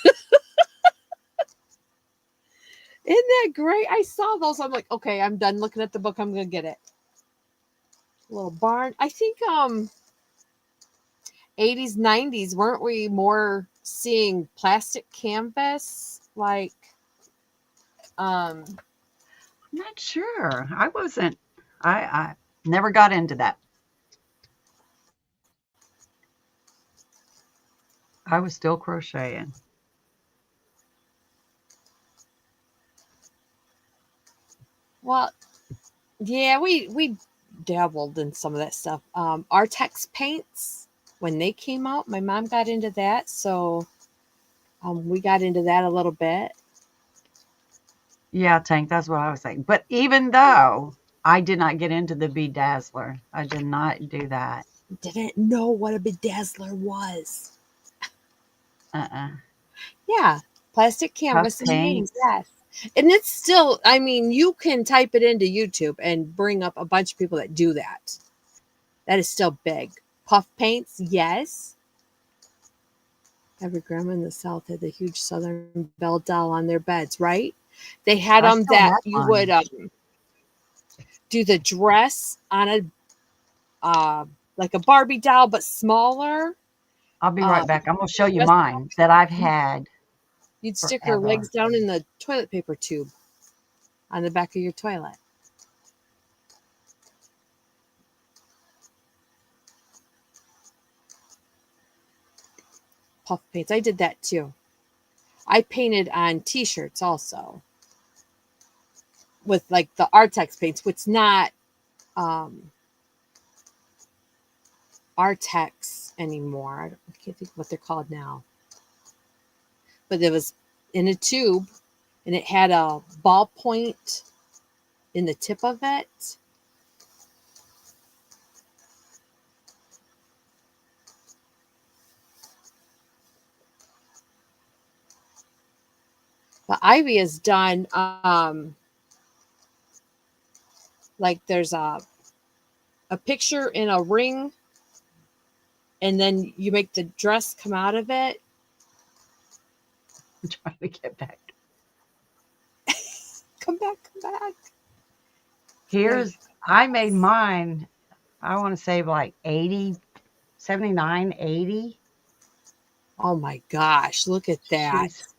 that great? I saw those. I'm like, okay, I'm done looking at the book. I'm gonna get it. Little barn. I think 80s, 90s, weren't we more seeing plastic canvas? Like I'm not sure. I wasn't. I never got into that. I was still crocheting. well, yeah, we dabbled in some of that stuff. Artex paints when they came out, my mom got into that, so we got into that a little bit. Yeah, Tank, that's what I was saying. But even though I did not get into the bedazzler, I did not do that. Didn't know what a bedazzler was. Uh-uh. Yeah, plastic Puff canvas and names, paints. yes. And it's still, I mean, you can type it into YouTube and bring up a bunch of people that do that. That is still big. Puff paints, yes. Every grandma in the South had the huge Southern Belle doll on their beds, right? They had I them still that have you would mine. do the dress on a like a Barbie doll, but smaller. I'll be right Um, back. I'm going to show you dress mine that I've had You'd stick her legs forever. down in the toilet paper tube on the back of your toilet. Puff paints. I did that too. I painted on t-shirts also with like the Artex paints, which not um, Artex anymore. I can't think of what they're called now. But it was in a tube and it had a ballpoint in the tip of it. But Ivy has done like there's a picture in a ring and then you make the dress come out of it. I'm trying to get back. Come back, come back. Yeah. I made mine, I want to say like 80, 79, 80. Oh my gosh, look at that. She's,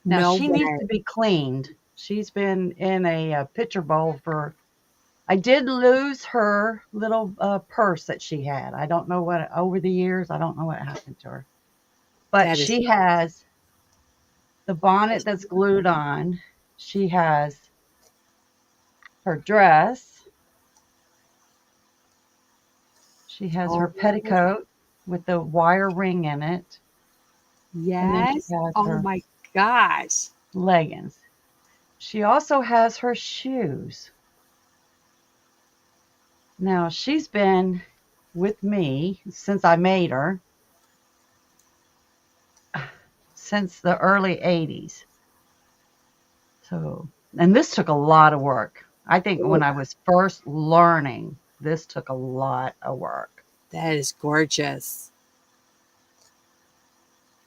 now No she needs way. to be cleaned. She's been in a pitcher bowl for, I did lose her little purse that she had. I don't know what, over the years, I don't know what happened to her. But That is she has the bonnet that's glued on. She has her dress. She has her oh petticoat with the wire ring in it. And then she yes. has Oh her my gosh. leggings. She also has her shoes. Now, she's been with me since I made her, since the early 80s. So, and this took a lot of work. I think Oh, when I was first learning, this took a lot of work. that is gorgeous.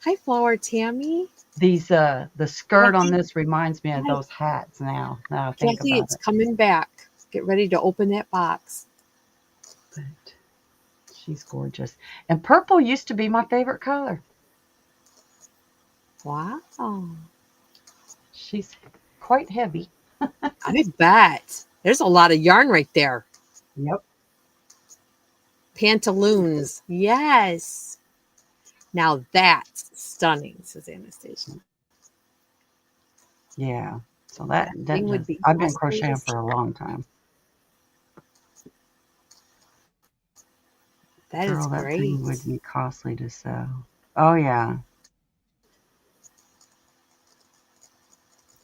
Hi, Flower Tammy. The skirt on Kathy, this reminds me of hi. those hats now that I think Kathy, about it's it. coming back. Get ready to open that box. But she's gorgeous. And purple used to be my favorite color. Wow. She's quite heavy. I bet. There's a lot of yarn right there. Yep. Pantaloons. Yes. Now that's stunning, says Anastasia. Yeah. So That that thing would just be I've been costly crocheting as for a long time. that is Girl, that thing would great. be costly to sell. Oh yeah.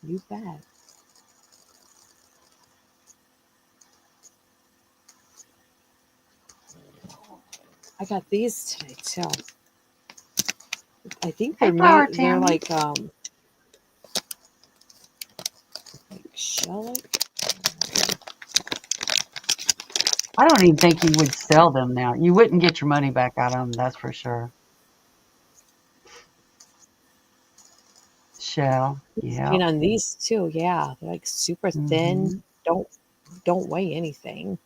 You bet. I got these today too. I think Hey, they're made. Flower They're Tammy. like shellac. I don't even think you would sell them now. You wouldn't get your money back out of them, that's for sure. Shell. Skin Yep. on these too. Yeah, they're like super thin. Mm-hmm. Don't don't weigh anything.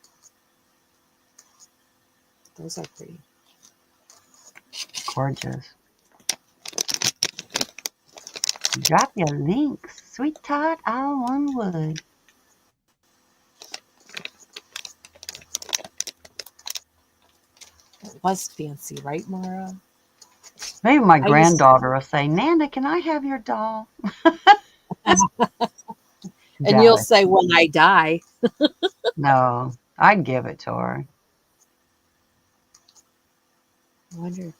Those are pretty. Gorgeous. Drop your links. Sweetheart, all one word. It was fancy, right, Mara? Maybe my I just granddaughter will say, Nana, can I have your doll? and you'll Jealous. say when I die. No, I'd give it to her. I wonder if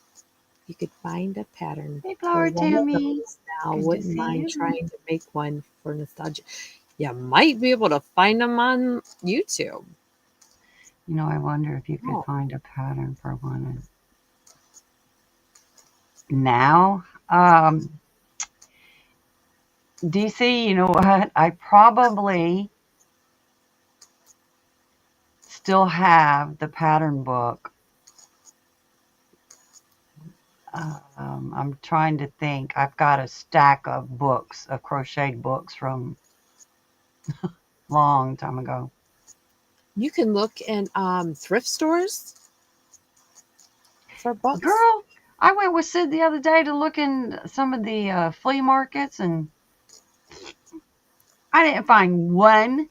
you could find a pattern Hey, for Flower one of Tammy. those now. Good to Wouldn't see mind you. trying to make one for nostalgia. You might be able to find them on YouTube. You know, I wonder if you could Oh, find a pattern for one now. DC, you know what? I probably still have the pattern book. I'm trying to think. I've got a stack of books, of crocheted books from long time ago. you can look in thrift stores for books. Girl, I went with Sid the other day to look in some of the flea markets, and I didn't find one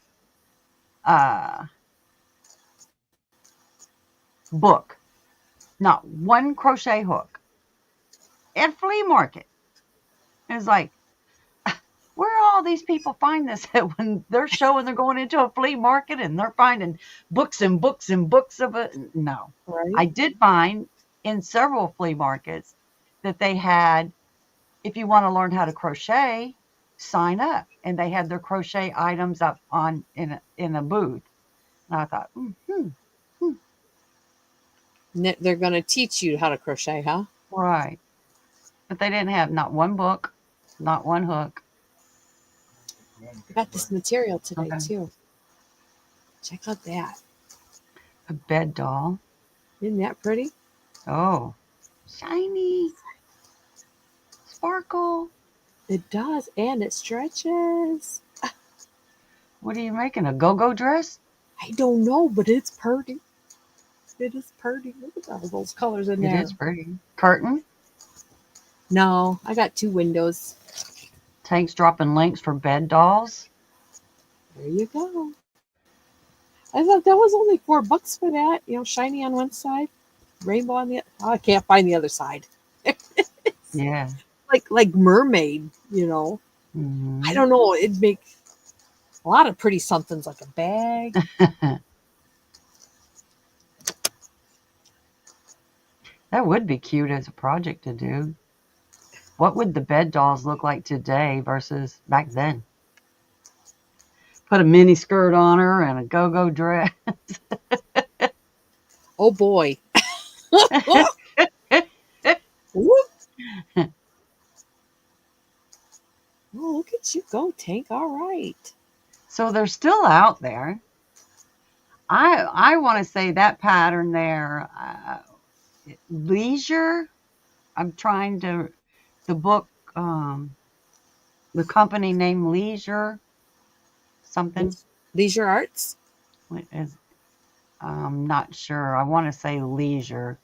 uh, book, not one crochet hook at flea market. It's like, where all these people find this at when they're showing they're going into a flea market and they're finding books and books and books of it? No. Right. I did find in several flea markets that they had, if you want to learn how to crochet, sign up. And they had their crochet items up on in a booth. And I thought, hmm, They're going to teach you how to crochet, huh? right. But they didn't have not one book, not one hook. I got this material today Okay. too. Check out that. A bed doll. Isn't that pretty? Oh, shiny, sparkle. It does, and it stretches. What are you making? A go-go dress? I don't know, but it's pretty. It is pretty. Look at all those colors in It there. is pretty. Curtain. No, I got two windows. Tanks dropping links for bed dolls. There you go. I thought that was only $4 for that. You know, shiny on one side, rainbow on the other. Oh, I can't find the other side. Yeah. Like mermaid, you know. I Hmm. don't know. It'd make a lot of pretty somethings like a bag. That would be cute as a project to do. What would the bed dolls look like today versus back then? Put a mini skirt on her and a go-go dress. Oh boy. Whoop. Oh, look at you go, Tank. All right. So they're still out there. I want to say that pattern there, leisure. I'm trying to the book, the company name Leisure something Leisure Arts. is. I'm not sure. I want to say Leisure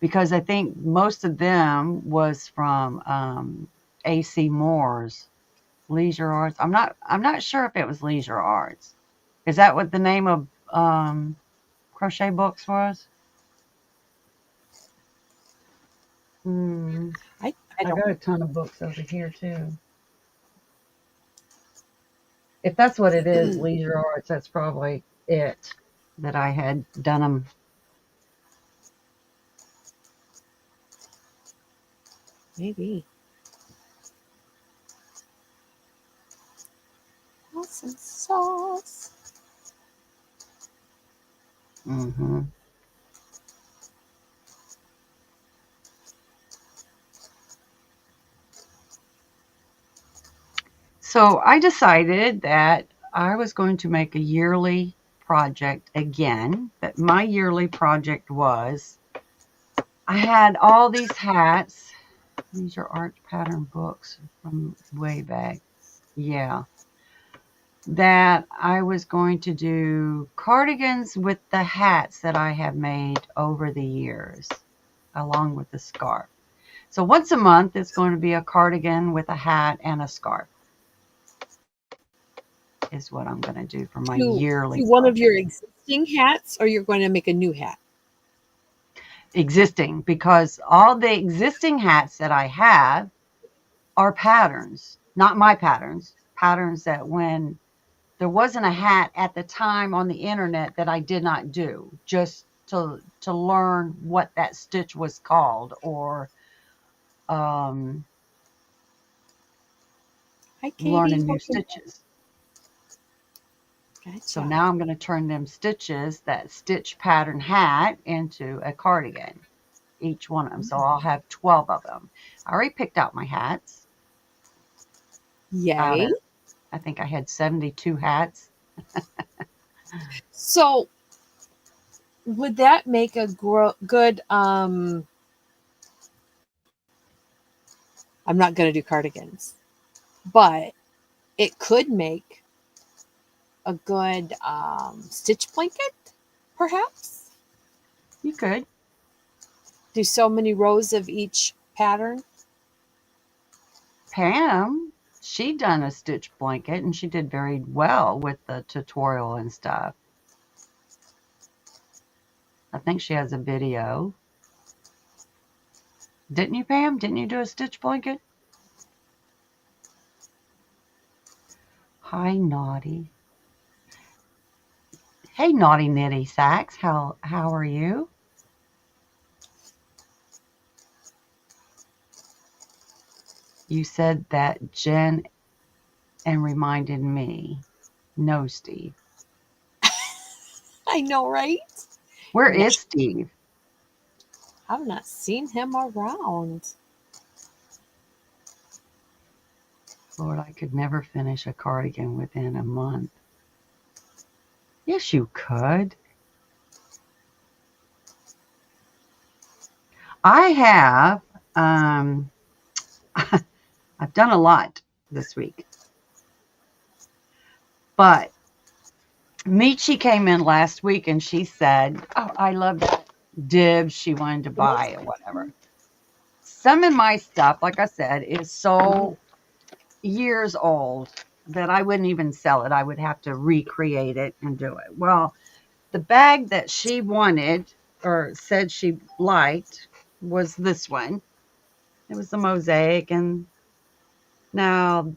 because I think most of them was from AC Moore's Leisure Arts. I'm not sure if it was Leisure Arts. Is that what the name of crochet books was? Mm, I I don't. got a ton of books over here too. If that's what it is, leisure arts, that's probably it that I had done them. Maybe. Awesome sauce. Hmm. So I decided that I was going to make a yearly project again. That my yearly project was I had all these hats. These are art pattern books from way back. Yeah. That I was going to do cardigans with the hats that I have made over the years, along with the scarf. So once a month, it's going to be a cardigan with a hat and a scarf, is what I'm going to do for my To yearly one of project. your existing hats, or you're going to make a new hat? Existing, because all the existing hats that I have are patterns, not my patterns, patterns that when there wasn't a hat at the time on the internet that I did not do, just to learn what that stitch was called, or um, Hi, Katie. learning new Welcome. stitches. So Gotcha. now I'm going to turn them stitches, that stitch pattern hat, into a cardigan, each one of them. So I'll have 12 of them. I already picked out my hats out Yay. of, I think I had 72 hats. So, would that make a good I'm not going to do cardigans, but it could make a good stitch blanket, perhaps? You could. Do so many rows of each pattern? Pam, she done a stitch blanket and she did very well with the tutorial and stuff. I think she has a video. Didn't you, Pam? Didn't you do a stitch blanket? Hi, Naughty. Hey, Naughty Nitty Sacks. How are you? You said that Jen and reminded me. No, Steve. I know, right? Where No, is Steve? I've not seen him around. Lord, I could never finish a cardigan within a month. Yes, you could. I have. Um, I've done a lot this week, but Michi came in last week and she said, "Oh, I love that dibs." She wanted to buy it, whatever. Some of my stuff, like I said, is so years old that I wouldn't even sell it. I would have to recreate it and do it. Well, the bag that she wanted or said she liked was this one. It was the mosaic. And now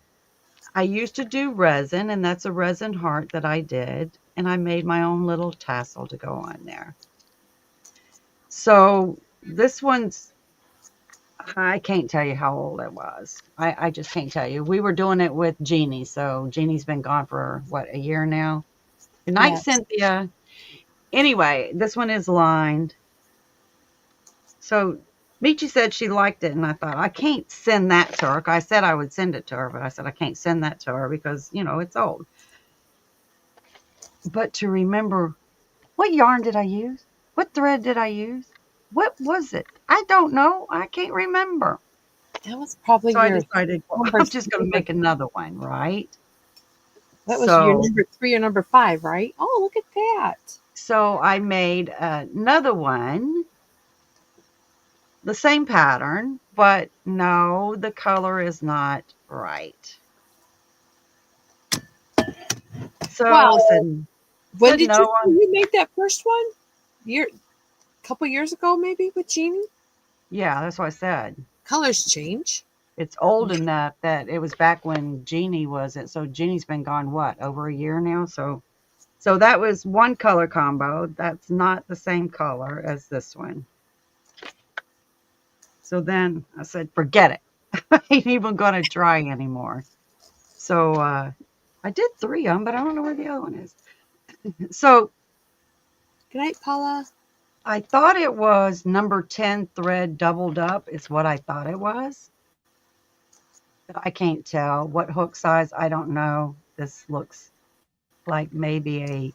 I used to do resin, and that's a resin heart that I did. And I made my own little tassel to go on there. So this one's, I can't tell you how old it was. I just can't tell you. We were doing it with Jeannie. So Jeannie's been gone for what, a year now? Good night, Yes. Cynthia. Anyway, this one is lined. So Michi said she liked it, and I thought, I can't send that to her. I said I would send it to her, but I said I can't send that to her because, it's old. But to remember, what yarn did I use? What thread did I use? What was it? I don't know. I can't remember. That was probably So I your decided, well, number I'm just going to three. make another one, right? That was your So, number three or number five, right? Oh, look at that. so I made another one, the same pattern, but no, the color is not right. So Well, when said did you no. say you made that first one? Year, couple years ago, maybe with Jeannie. Yeah, that's what I said. Colors change. It's old enough that it was back when Jeannie was it. So Jeannie's been gone what, over a year now? So that was one color combo. That's not the same color as this one. So then I said, forget it. I ain't even gonna try anymore. So I did three of them, but I don't know where the other one is. So Good night, Paula. I thought it was number 10 thread doubled up is what I thought it was. But I can't tell. What hook size, I don't know. This looks like maybe a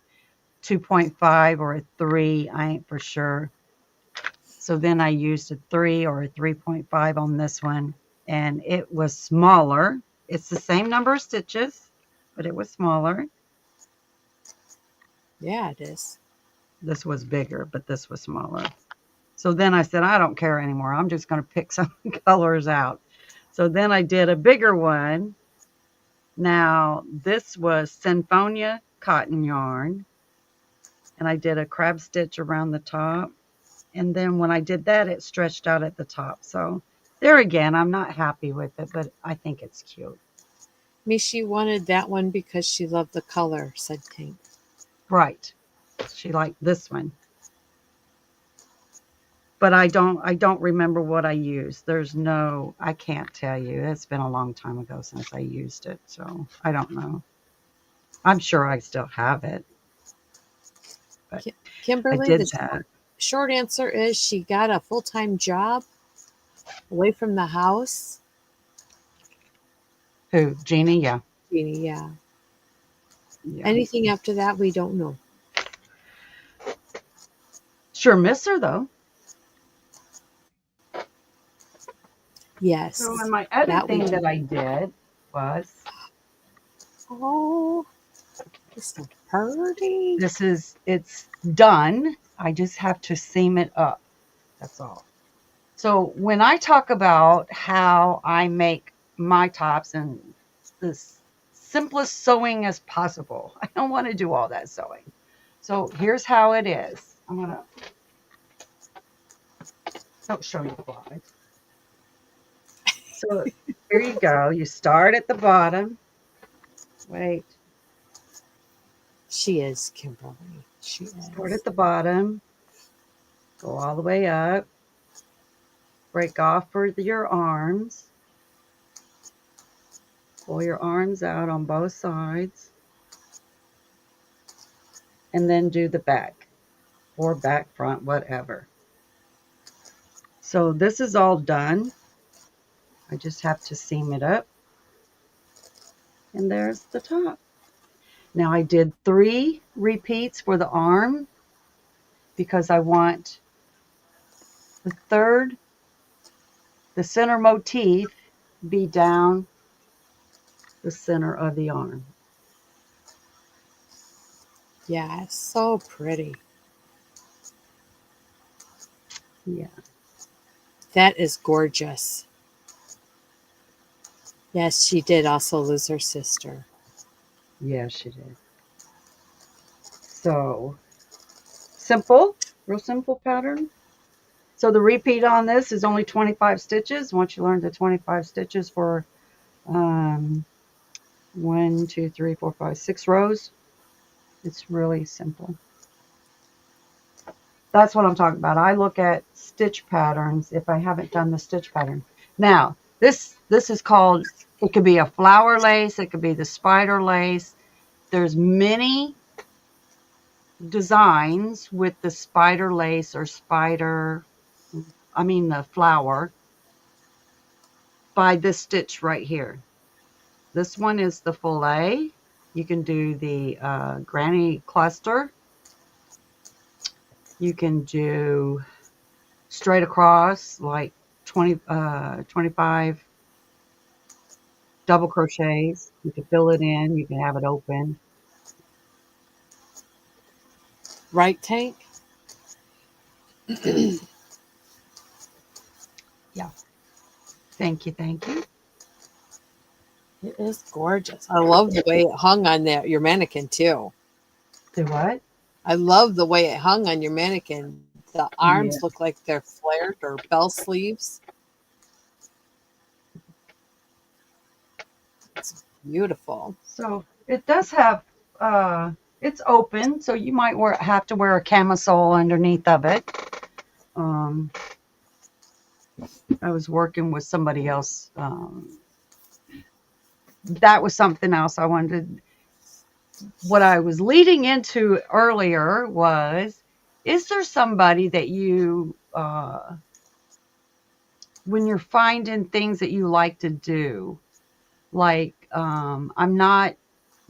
2.5 or a 3. I ain't for sure. So then I used a 3 or a 3.5 on this one, and it was smaller. It's the same number of stitches, but it was smaller. Yeah, it is. This was bigger, but this was smaller. So then I said, I don't care anymore. I'm just going to pick some colors out. So then I did a bigger one. Now, this was Sinfonia cotton yarn, and I did a crab stitch around the top. And then when I did that, it stretched out at the top. So there again, I'm not happy with it, but I think it's cute. Mishi wanted that one because she loved the color, said Tank. Right. She liked this one. But I don't remember what I used. I can't tell you. It's been a long time ago since I used it, so I don't know. I'm sure I still have it, but I Kimberly, did the that. short answer is she got a full-time job away from the house. Who? Jeannie? Yeah. Jeannie, yeah. Yeah. Anything after that, we don't know. Sure miss her though. So Yes, and my other that we thing do. that I did was Oh, it's so pretty. it's done. I just have to seam it up. That's all. So when I talk about how I make my tops and the simplest sewing as possible, I don't want to do all that sewing. So here's how it is. I'm gonna don't show you the slides. So here you go. You start at the bottom. Wait, She is, Kimberly. She start is. at the bottom. Go all the way up. Break off for your arms. Pull your arms out on both sides. And then do the back or back, front, whatever. So this is all done. I just have to seam it up. And there's the top. Now I did 3 repeats for the arm because I want the third, the center motif be down the center of the arm. Yeah, it's so pretty. Yeah. That is gorgeous. Yes, she did also lose her sister. Yeah, she did. So simple, real simple pattern. So the repeat on this is only 25 stitches. Once you learn the 25 stitches for um, 1, 2, 3, 4, 5, 6 rows, it's really simple. That's what I'm talking about. I look at stitch patterns if I haven't done the stitch pattern. Now, this is called, it could be a flower lace, it could be the spider lace. There's many designs with the spider lace or the flower by this stitch right here. This one is the fillet. You can do the granny cluster. You can do straight across like 25 double crochets. You can fill it in. You can have it open. Right, Tank? Yeah. Thank you. Thank you. It is gorgeous. I love the way it hung on that your mannequin too. Do what? I love the way it hung on your mannequin. The Yeah. arms look like they're flared or bell sleeves. It's beautiful. So it does have it's open, so you might have to wear a camisole underneath of it. Um, I was working with somebody else. That was something else I wanted. What I was leading into earlier was, is there somebody that you, when you're finding things that you like to do, like I'm not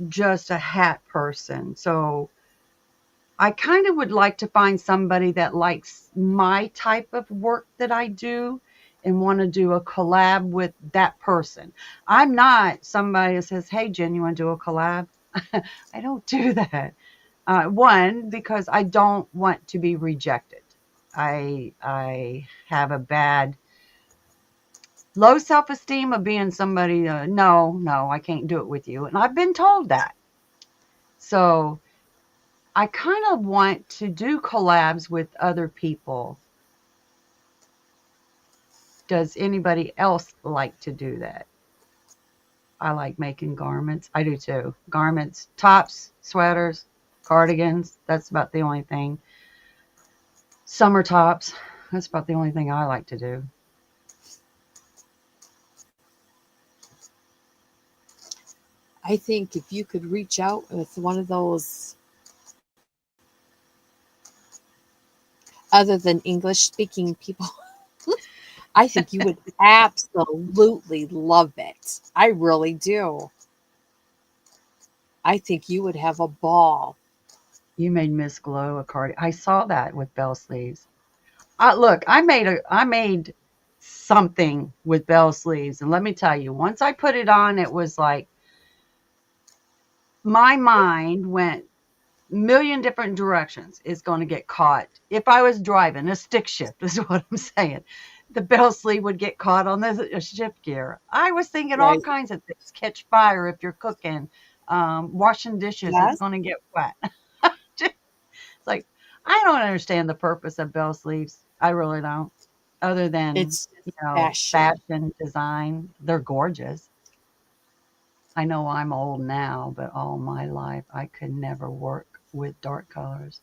just a hat person, so I kind of would like to find somebody that likes my type of work that I do and want to do a collab with that person. I'm not somebody that says, "Hey, Jen, you want to do a collab?" I don't do that. One, because I don't want to be rejected. I have a bad low self esteem of being somebody. No, I can't do it with you, and I've been told that. So I kind of want to do collabs with other people. Does anybody else like to do that? I like making garments. I do too. Garments, tops, sweaters, cardigans. That's about the only thing. Summer tops. That's about the only thing I like to do. I think if you could reach out with one of those, other than English speaking people, I think you would absolutely love it. I really do. I think you would have a ball. You made Miss Glow a card. I saw that with bell sleeves. Look, I made something with bell sleeves, and let me tell you, once I put it on, it was like my mind went million different directions. It's going to get caught. If I was driving a stick shift, is what I'm saying. The bell sleeve would get caught on the shift gear. I was thinking all Right. kinds of things. Catch fire if you're cooking, washing dishes. It's Yes. going to get wet. It's like I don't understand the purpose of bell sleeves. I really don't. Other than It's you know, fashion. fashion design, they're gorgeous. I know I'm old now, but all my life I could never work with dark colors.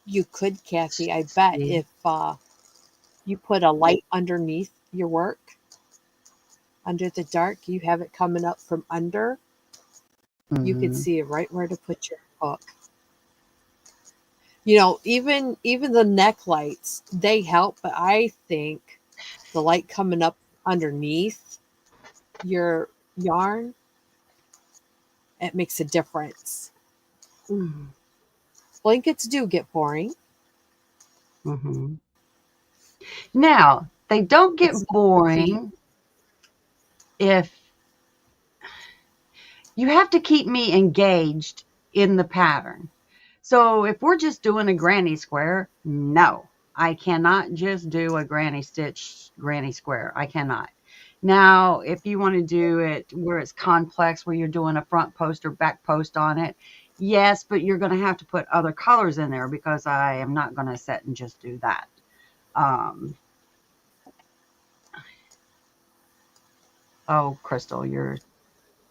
You could, Kathy, I bet See? if you put a light underneath your work, under the dark, you have it coming up from under, you could Hmm. see right where to put your hook. You know, even the neck lights, they help, but I think the light coming up underneath your yarn, it makes a difference. Hmm. Blankets do get boring. Now, they don't It's get feet. boring if you have to keep me engaged in the pattern. So if we're just doing a granny square, no, I cannot just do a granny stitch granny square. I cannot. Now, if you want to do it where it's complex, where you're doing a front post or back post on it, yes, but you're going to have to put other colors in there because I am not going to sit and just do that. Um, oh, Crystal, you're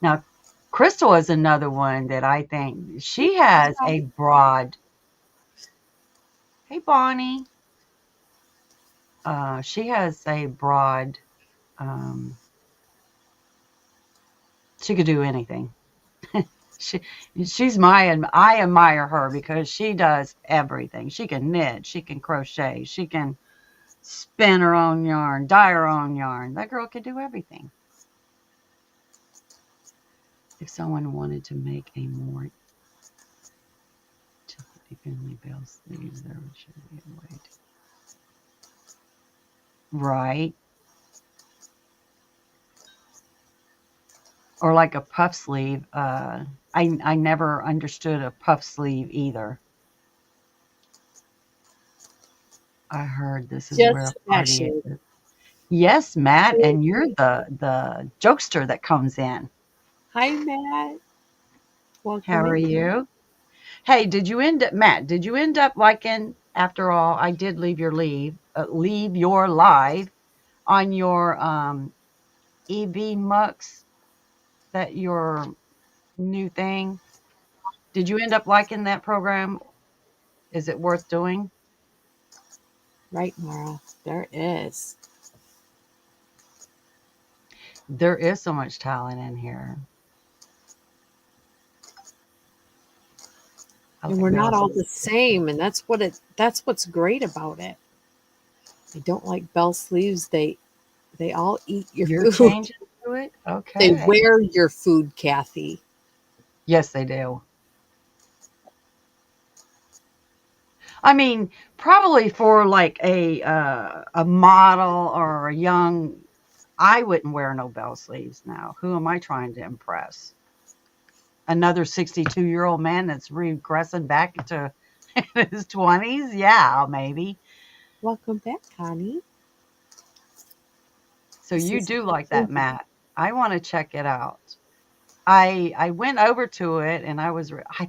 now. Crystal is another one that I think she has a broad. Hey, Bonnie. She has a broad. Um, she could do anything. She she's my I admire her because she does everything. She can knit, she can crochet, she can spin her own yarn, dye her own yarn. That girl could do everything. If someone wanted to make a more evenly bell sleeves, there should be a way to. Right. Or like a puff sleeve. I never understood a puff sleeve either. I heard this is where a Just party fashion. is. Yes, Matt, and you're the jokester that comes in. Hi, Matt. How Welcome are in. you? Hey, did you end up, Matt? Did you end up liking? After all, I did leave your live on your EB Mux, that your new thing. Did you end up liking that program? Is it worth doing? Right, Mara? There is. There is so much talent in here. I And like we're not Bell's. all the same, and that's what's great about it. I don't like bell sleeves. They all eat your You're food. changing to it? They Okay. wear your food, Kathy. Yes, they do. I mean, probably for like a model or a young, I wouldn't wear no bell sleeves now. Who am I trying to impress? Another 62-year-old man that's regressing back into his 20s? Yeah, maybe. Welcome back, Connie. So This you is do like that, Matt. I want to check it out. I went over to it and I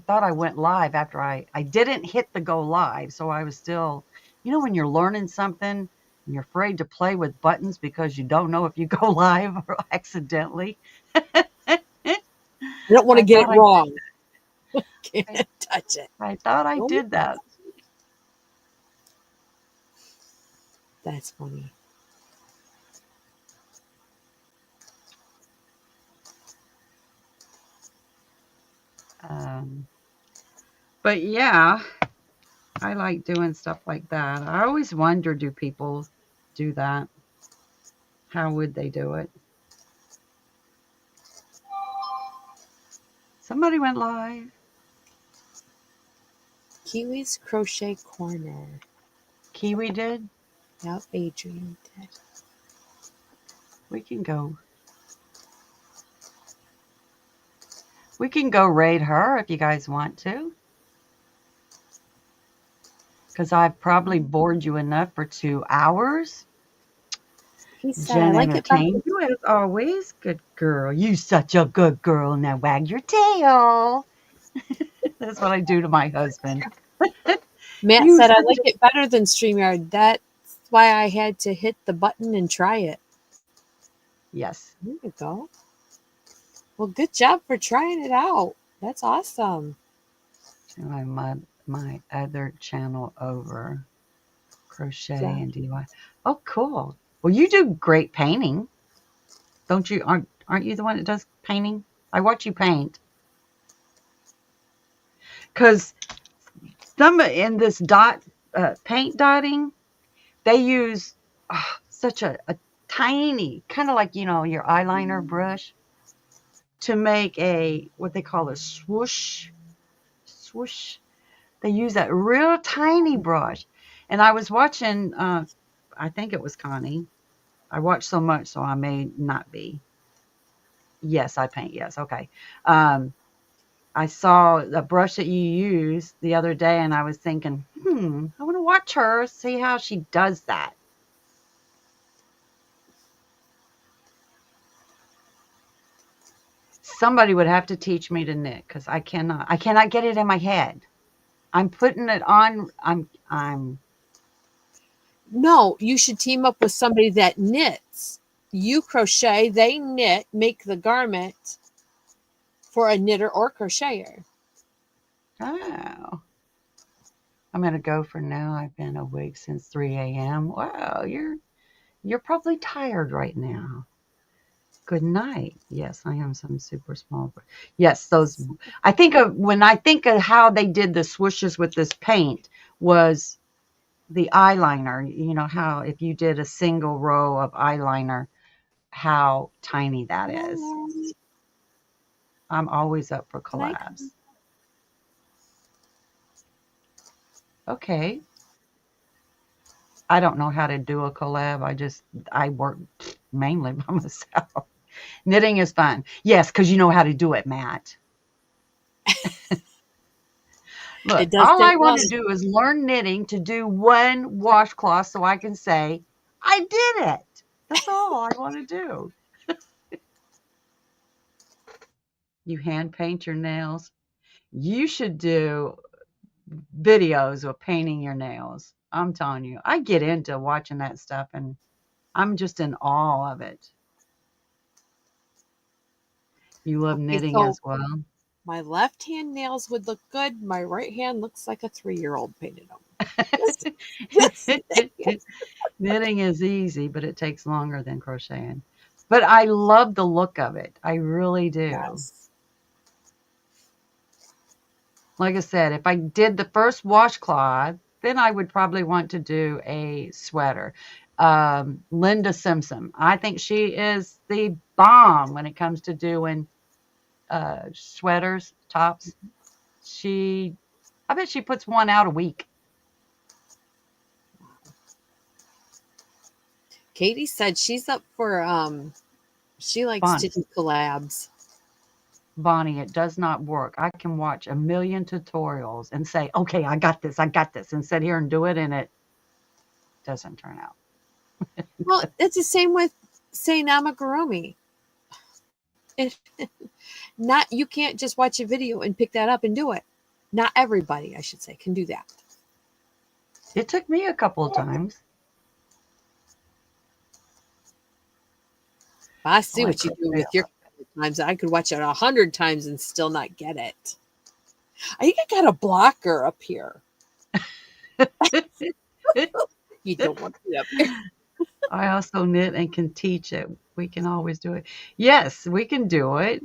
thought I went live after I didn't hit the go live, so I was still, when you're learning something and you're afraid to play with buttons because you don't know if you go live or accidentally. I don't want to I get it thought wrong. I, Can't touch it. I thought I Nope. did that. That's funny. Um, but yeah, I like doing stuff like that. I always wonder, do people do that? How would they do it? Somebody went live. Kiwi's Crochet Corner. Kiwi did. Yep, Adrian did. We can go. We can go raid her if you guys want to, because I've probably bored you enough for 2 hours. He said, I Jen like it better. entertained you as always. Good girl. You such a good girl. Now wag your tail. That's what I do to my husband. Matt You said, I such like a it better than StreamYard. That's why I had to hit the button and try it. yes. There you go. Well, good job for trying it out. That's awesome. My other channel over crochet Yeah. and DIY. Oh, cool. Well, you do great painting, don't you? Aren't you the one that does painting? I watch you paint. Because some in this paint dotting, they use such a tiny, kind of like, your eyeliner brush to make what they call a swoosh. Swoosh. They use that real tiny brush. And I was watching, I think it was Connie. I watch so much, so I may not be. Yes, I paint. Yes, okay. Um, I saw the brush that you used the other day, and I was thinking, I want to watch her, see how she does that. Somebody would have to teach me to knit because I cannot get it in my head. I'm putting it on. I'm. No, you should team up with somebody that knits. You crochet, they knit, make the garment for a knitter or crocheter. Oh, I'm gonna go for now. I've been awake since 3 a.m. Wow, you're probably tired right now. Good night. Yes, I am some super small. Yes, those. I think of when I think of how they did the swooshes with this paint was the eyeliner. You know how if you did a single row of eyeliner, how tiny that Hello, is. Lauren. I'm always up for Can I come? collabs. Okay. I don't know how to do a collab. I work mainly by myself. Knitting is fun. Yes, because you know how to do it, Matt. Look, It does all I take want one. to do is learn knitting to do one washcloth so I can say, I did it. That's all I want to do. You hand paint your nails. You should do. videos of painting your nails. I'm telling you, I get into watching that stuff and I'm just in awe of it. You love Okay, knitting so as well? my left hand nails would look good. My right hand looks like a 3-year-old painted them. Just, just saying. Knitting is easy, but it takes longer than crocheting. But I love the look of it. I really do. Yes. Like I said, if I did the first washcloth, then I would probably want to do a sweater. Linda Simpson, I think she is the bomb when it comes to doing sweaters, tops. She, I bet she puts one out a week. Katie said she's up for she likes to Bonnie, do collabs. Bonnie, it does not work. I can watch a million tutorials and say, okay, I got this, and sit here and do it, and it doesn't turn out. Well, it's the same with say namagurumi. If not, you can't just watch a video and pick that up and do it. Not everybody, I should say, can do that. It took me a couple of times. I I see like what you do with crochet your times. I could watch it 100 times and still not get it. I think I got a blocker up here. a lot. You don't want to be up here. I also knit and can teach it. We can always do it. Yes, we can do it.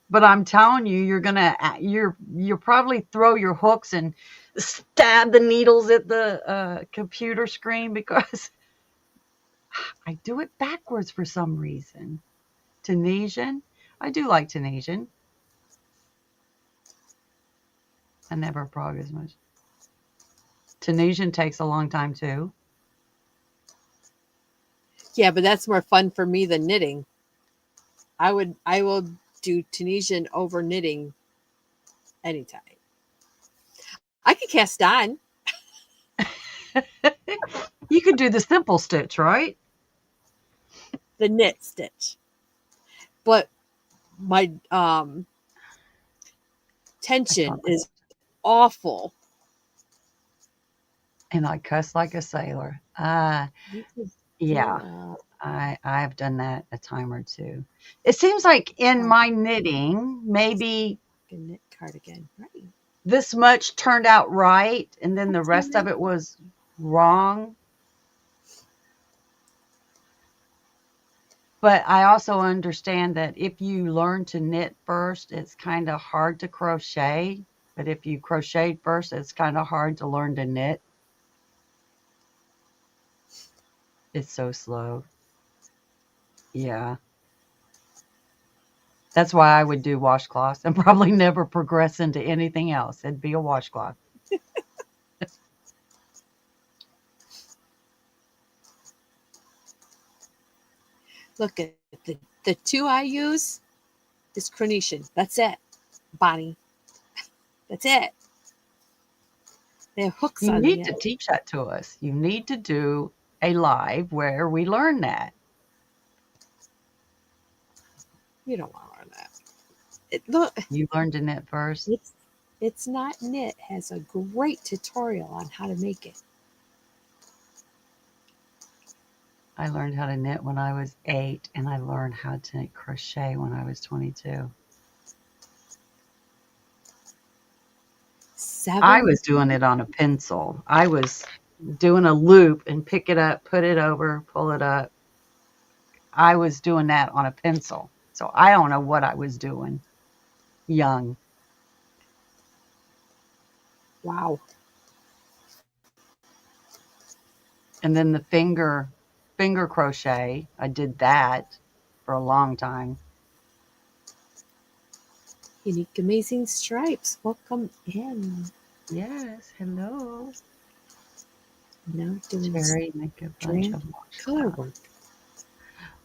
But I'm telling you, you'll probably throw your hooks and stab the needles at the computer screen because I do it backwards for some reason. Tunisian, I do like Tunisian. I never prog as much. Tunisian takes a long time too. Yeah, but that's more fun for me than knitting. I will do Tunisian over knitting anytime. I can cast on You could do the simple stitch, right? the knit stitch, but my I tension taught is myself. awful. And I cuss like a sailor. You could do Yeah, I've done that a time or two. It seems like in a my knitting, maybe knit cardigan, right? this much turned out right, and then the What's in rest of there? it was wrong. But I also understand that if you learn to knit first, it's kind of hard to crochet. But if you crocheted first, it's kind of hard to learn to knit. It's so slow. Yeah. That's why I would do washcloths and probably never progress into anything else. It'd be a washcloth. Look at the two I use is Chronetian. That's it, Bonnie. That's it. They have hooks You on the need to end. teach that to us. You need to do a live where we learn that. You don't want to learn that. Look, You learn to knit first. it's it's not knit has a great tutorial on how to make it. I learned how to knit when I was 8, and I learned how to crochet when I was 22. I 7 was doing it on a pencil. I was doing a loop and pick it up, put it over, pull it up. I was doing that on a pencil. So I don't know what I was doing young. Wow. And then the finger crochet, I did that for a long time. Unique amazing stripes. Welcome in. Yes, hello. Now doing Terry, make a bunch strand of color washcloths. work.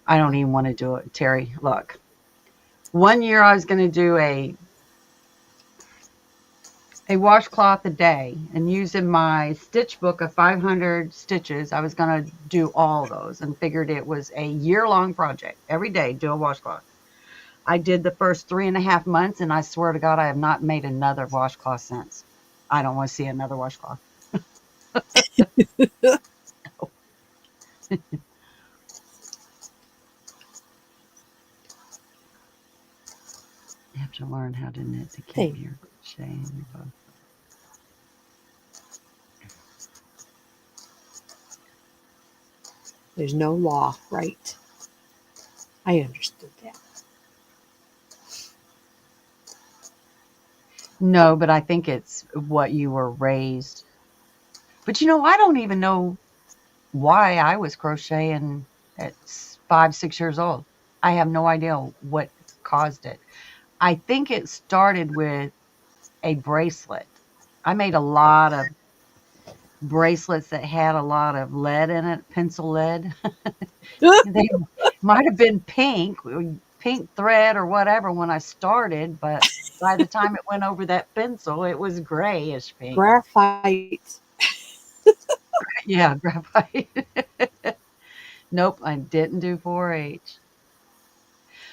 I don't even want to do it. Terry, look. One year I was going to do a washcloth a day, and using my stitch book of 500 stitches, I was going to do all those and figured it was a year-long project. Every day, do a washcloth. I did the first 3.5 months, and I swear to God, I have not made another washcloth since. I don't want to see another washcloth. You have to learn how to knit to keep Thing. your crochet in your bow. There's no law, right? I understood that. No, but I think it's what you were raised. But I don't even know why I was crocheting at 5, 6 years old. I have no idea what caused it. I think it started with a bracelet. I made a lot of bracelets that had a lot of lead in it, pencil lead. They might have been pink thread or whatever when I started, but by the time it went over that pencil, it was grayish pink. Graphite. Yeah, graphite. Nope, I didn't do 4-H.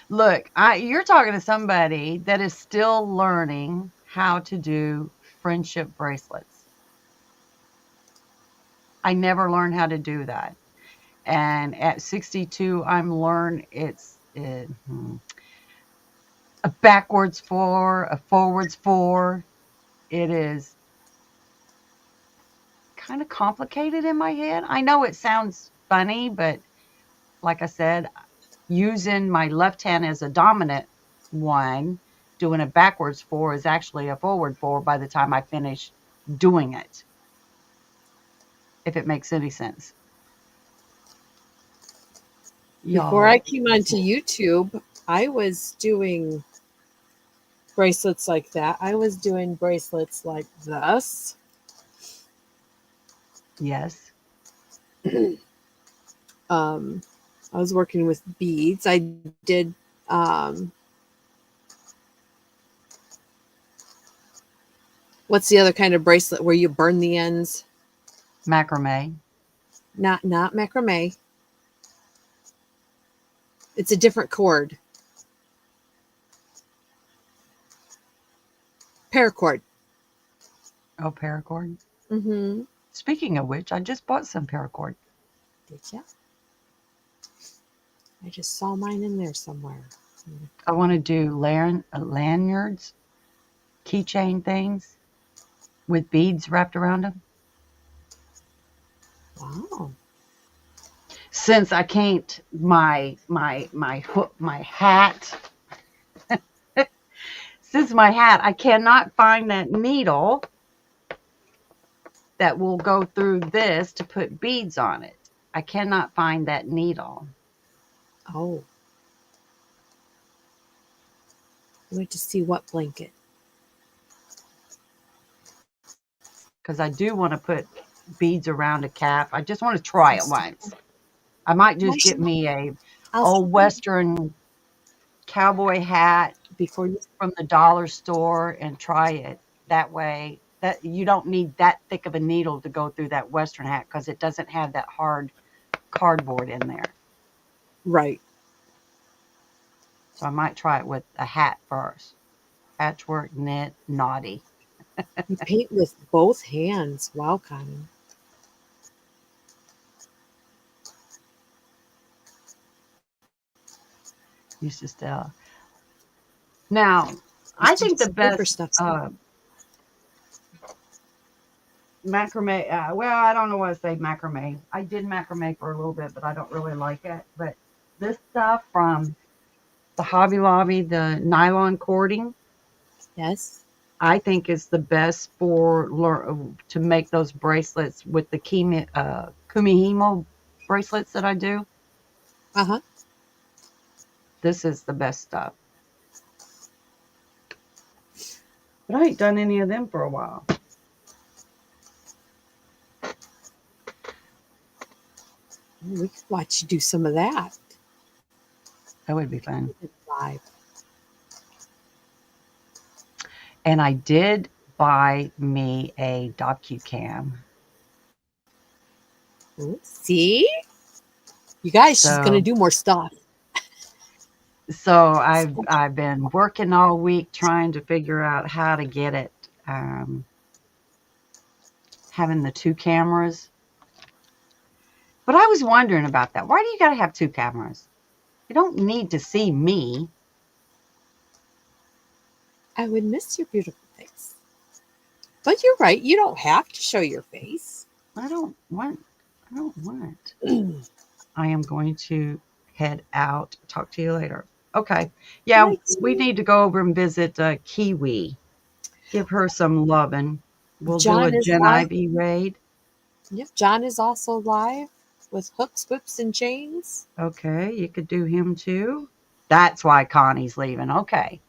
Look, you're talking to somebody that is still learning how to do friendship bracelets. I never learned how to do that. And at 62, I'm learned a backwards 4, a forwards 4. It is kind of complicated in my head. I know it sounds funny, but like I said, using my left hand as a dominant one, doing a backwards 4 is actually a forward 4 by the time I finish doing it, if it makes any sense. Before I Y'all, came onto YouTube, I was doing bracelets like that. I was doing bracelets like this. yes, Um, I was working with beads. I did what's the other kind of bracelet where you burn the ends? macrame. Not macrame. It's a different cord. Paracord. Oh, paracord. Mm-hmm. Speaking of which, I just bought some paracord. Did ya? I just saw mine in there somewhere. I want to do lanyards, keychain things with beads wrapped around them. Wow. Since I can't my hook my hat since my hat I cannot find that needle that will go through this to put beads on it. I cannot find that needle Oh. I went to see what blanket. because I do want to put beads around a cap. I just want to try it once. I might I just get should, me a I'll old show you western cowboy hat before you. from the dollar store and try it. That way, that you don't need that thick of a needle to go through that western hat because it doesn't have that hard cardboard in there. Right. So I might try it with a hat first. Patchwork, knit, naughty. You paint with both hands. Wow, Connie. Used to still. Now, I Used to do think the some paper best stuff too. macrame. Well, I don't know what to say macrame. I did macrame for a little bit, but I don't really like it. But this stuff from the Hobby Lobby, the nylon cording, Yes. I think is the best for to make those bracelets with the Kumihimo bracelets that I do. Uh-huh. This is the best stuff. But I ain't done any of them for a while. We could watch you do some of that That would be fun. live. And I did buy me a DocuCam. Ooh, see? You guys, she's gonna So do more stuff. I've been working all week trying to figure out how to get it. having the two cameras. But I was wondering about that. Why do you got to have two cameras? You don't need to see me. I would miss your beautiful face. But you're right, you don't have to show your face. I don't want. I don't want. I am going to head out. Talk to you later. Okay. Yeah, Like, we need to go over and visit Kiwi. Give her some loving. We'll do a John is Gen live. Ivy raid. Yep, John is also live with hooks, whips, and chains. Okay, you could do him too. That's why Connie's leaving. Okay.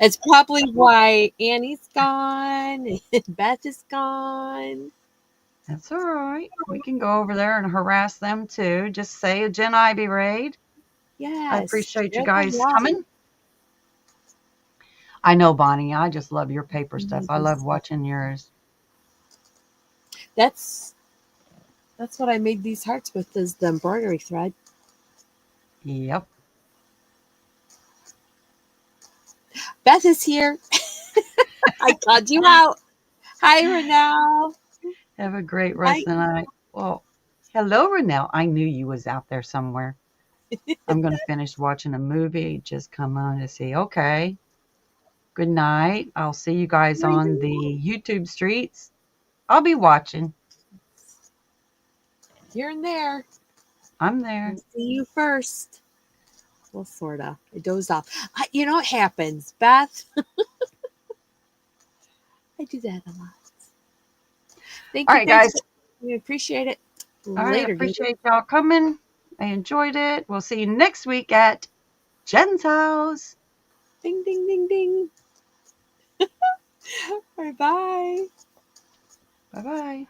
It's probably why Annie's gone and Beth is gone. That's all right. We can go over there and harass them too. Just say a Gen Ivy raid. I Yes, appreciate you share the guys love. coming. I know, Bonnie. I just love your paper stuff. I love Mhm. watching yours. That's that's what I made these hearts with is the embroidery thread. Yep. Beth is here. I called you out. Hi, Renelle. Have a great Hi. rest of the night. Well, hello, Renelle. I knew you was out there somewhere. I'm going to finish watching a movie. Just come on to see. Okay. Good night. I'll see you guys on the YouTube streets. I'll be watching. Here and there. I'm there. We'll see you first. Well, sort of. I dozed off. You know what happens, Beth? I do that a lot. Thank All you. right, guys. We appreciate it. All right. I Later, dude. appreciate y'all coming. I enjoyed it. We'll see you next week at Jen's house. Ding, ding, ding, ding. Bye bye. Bye bye.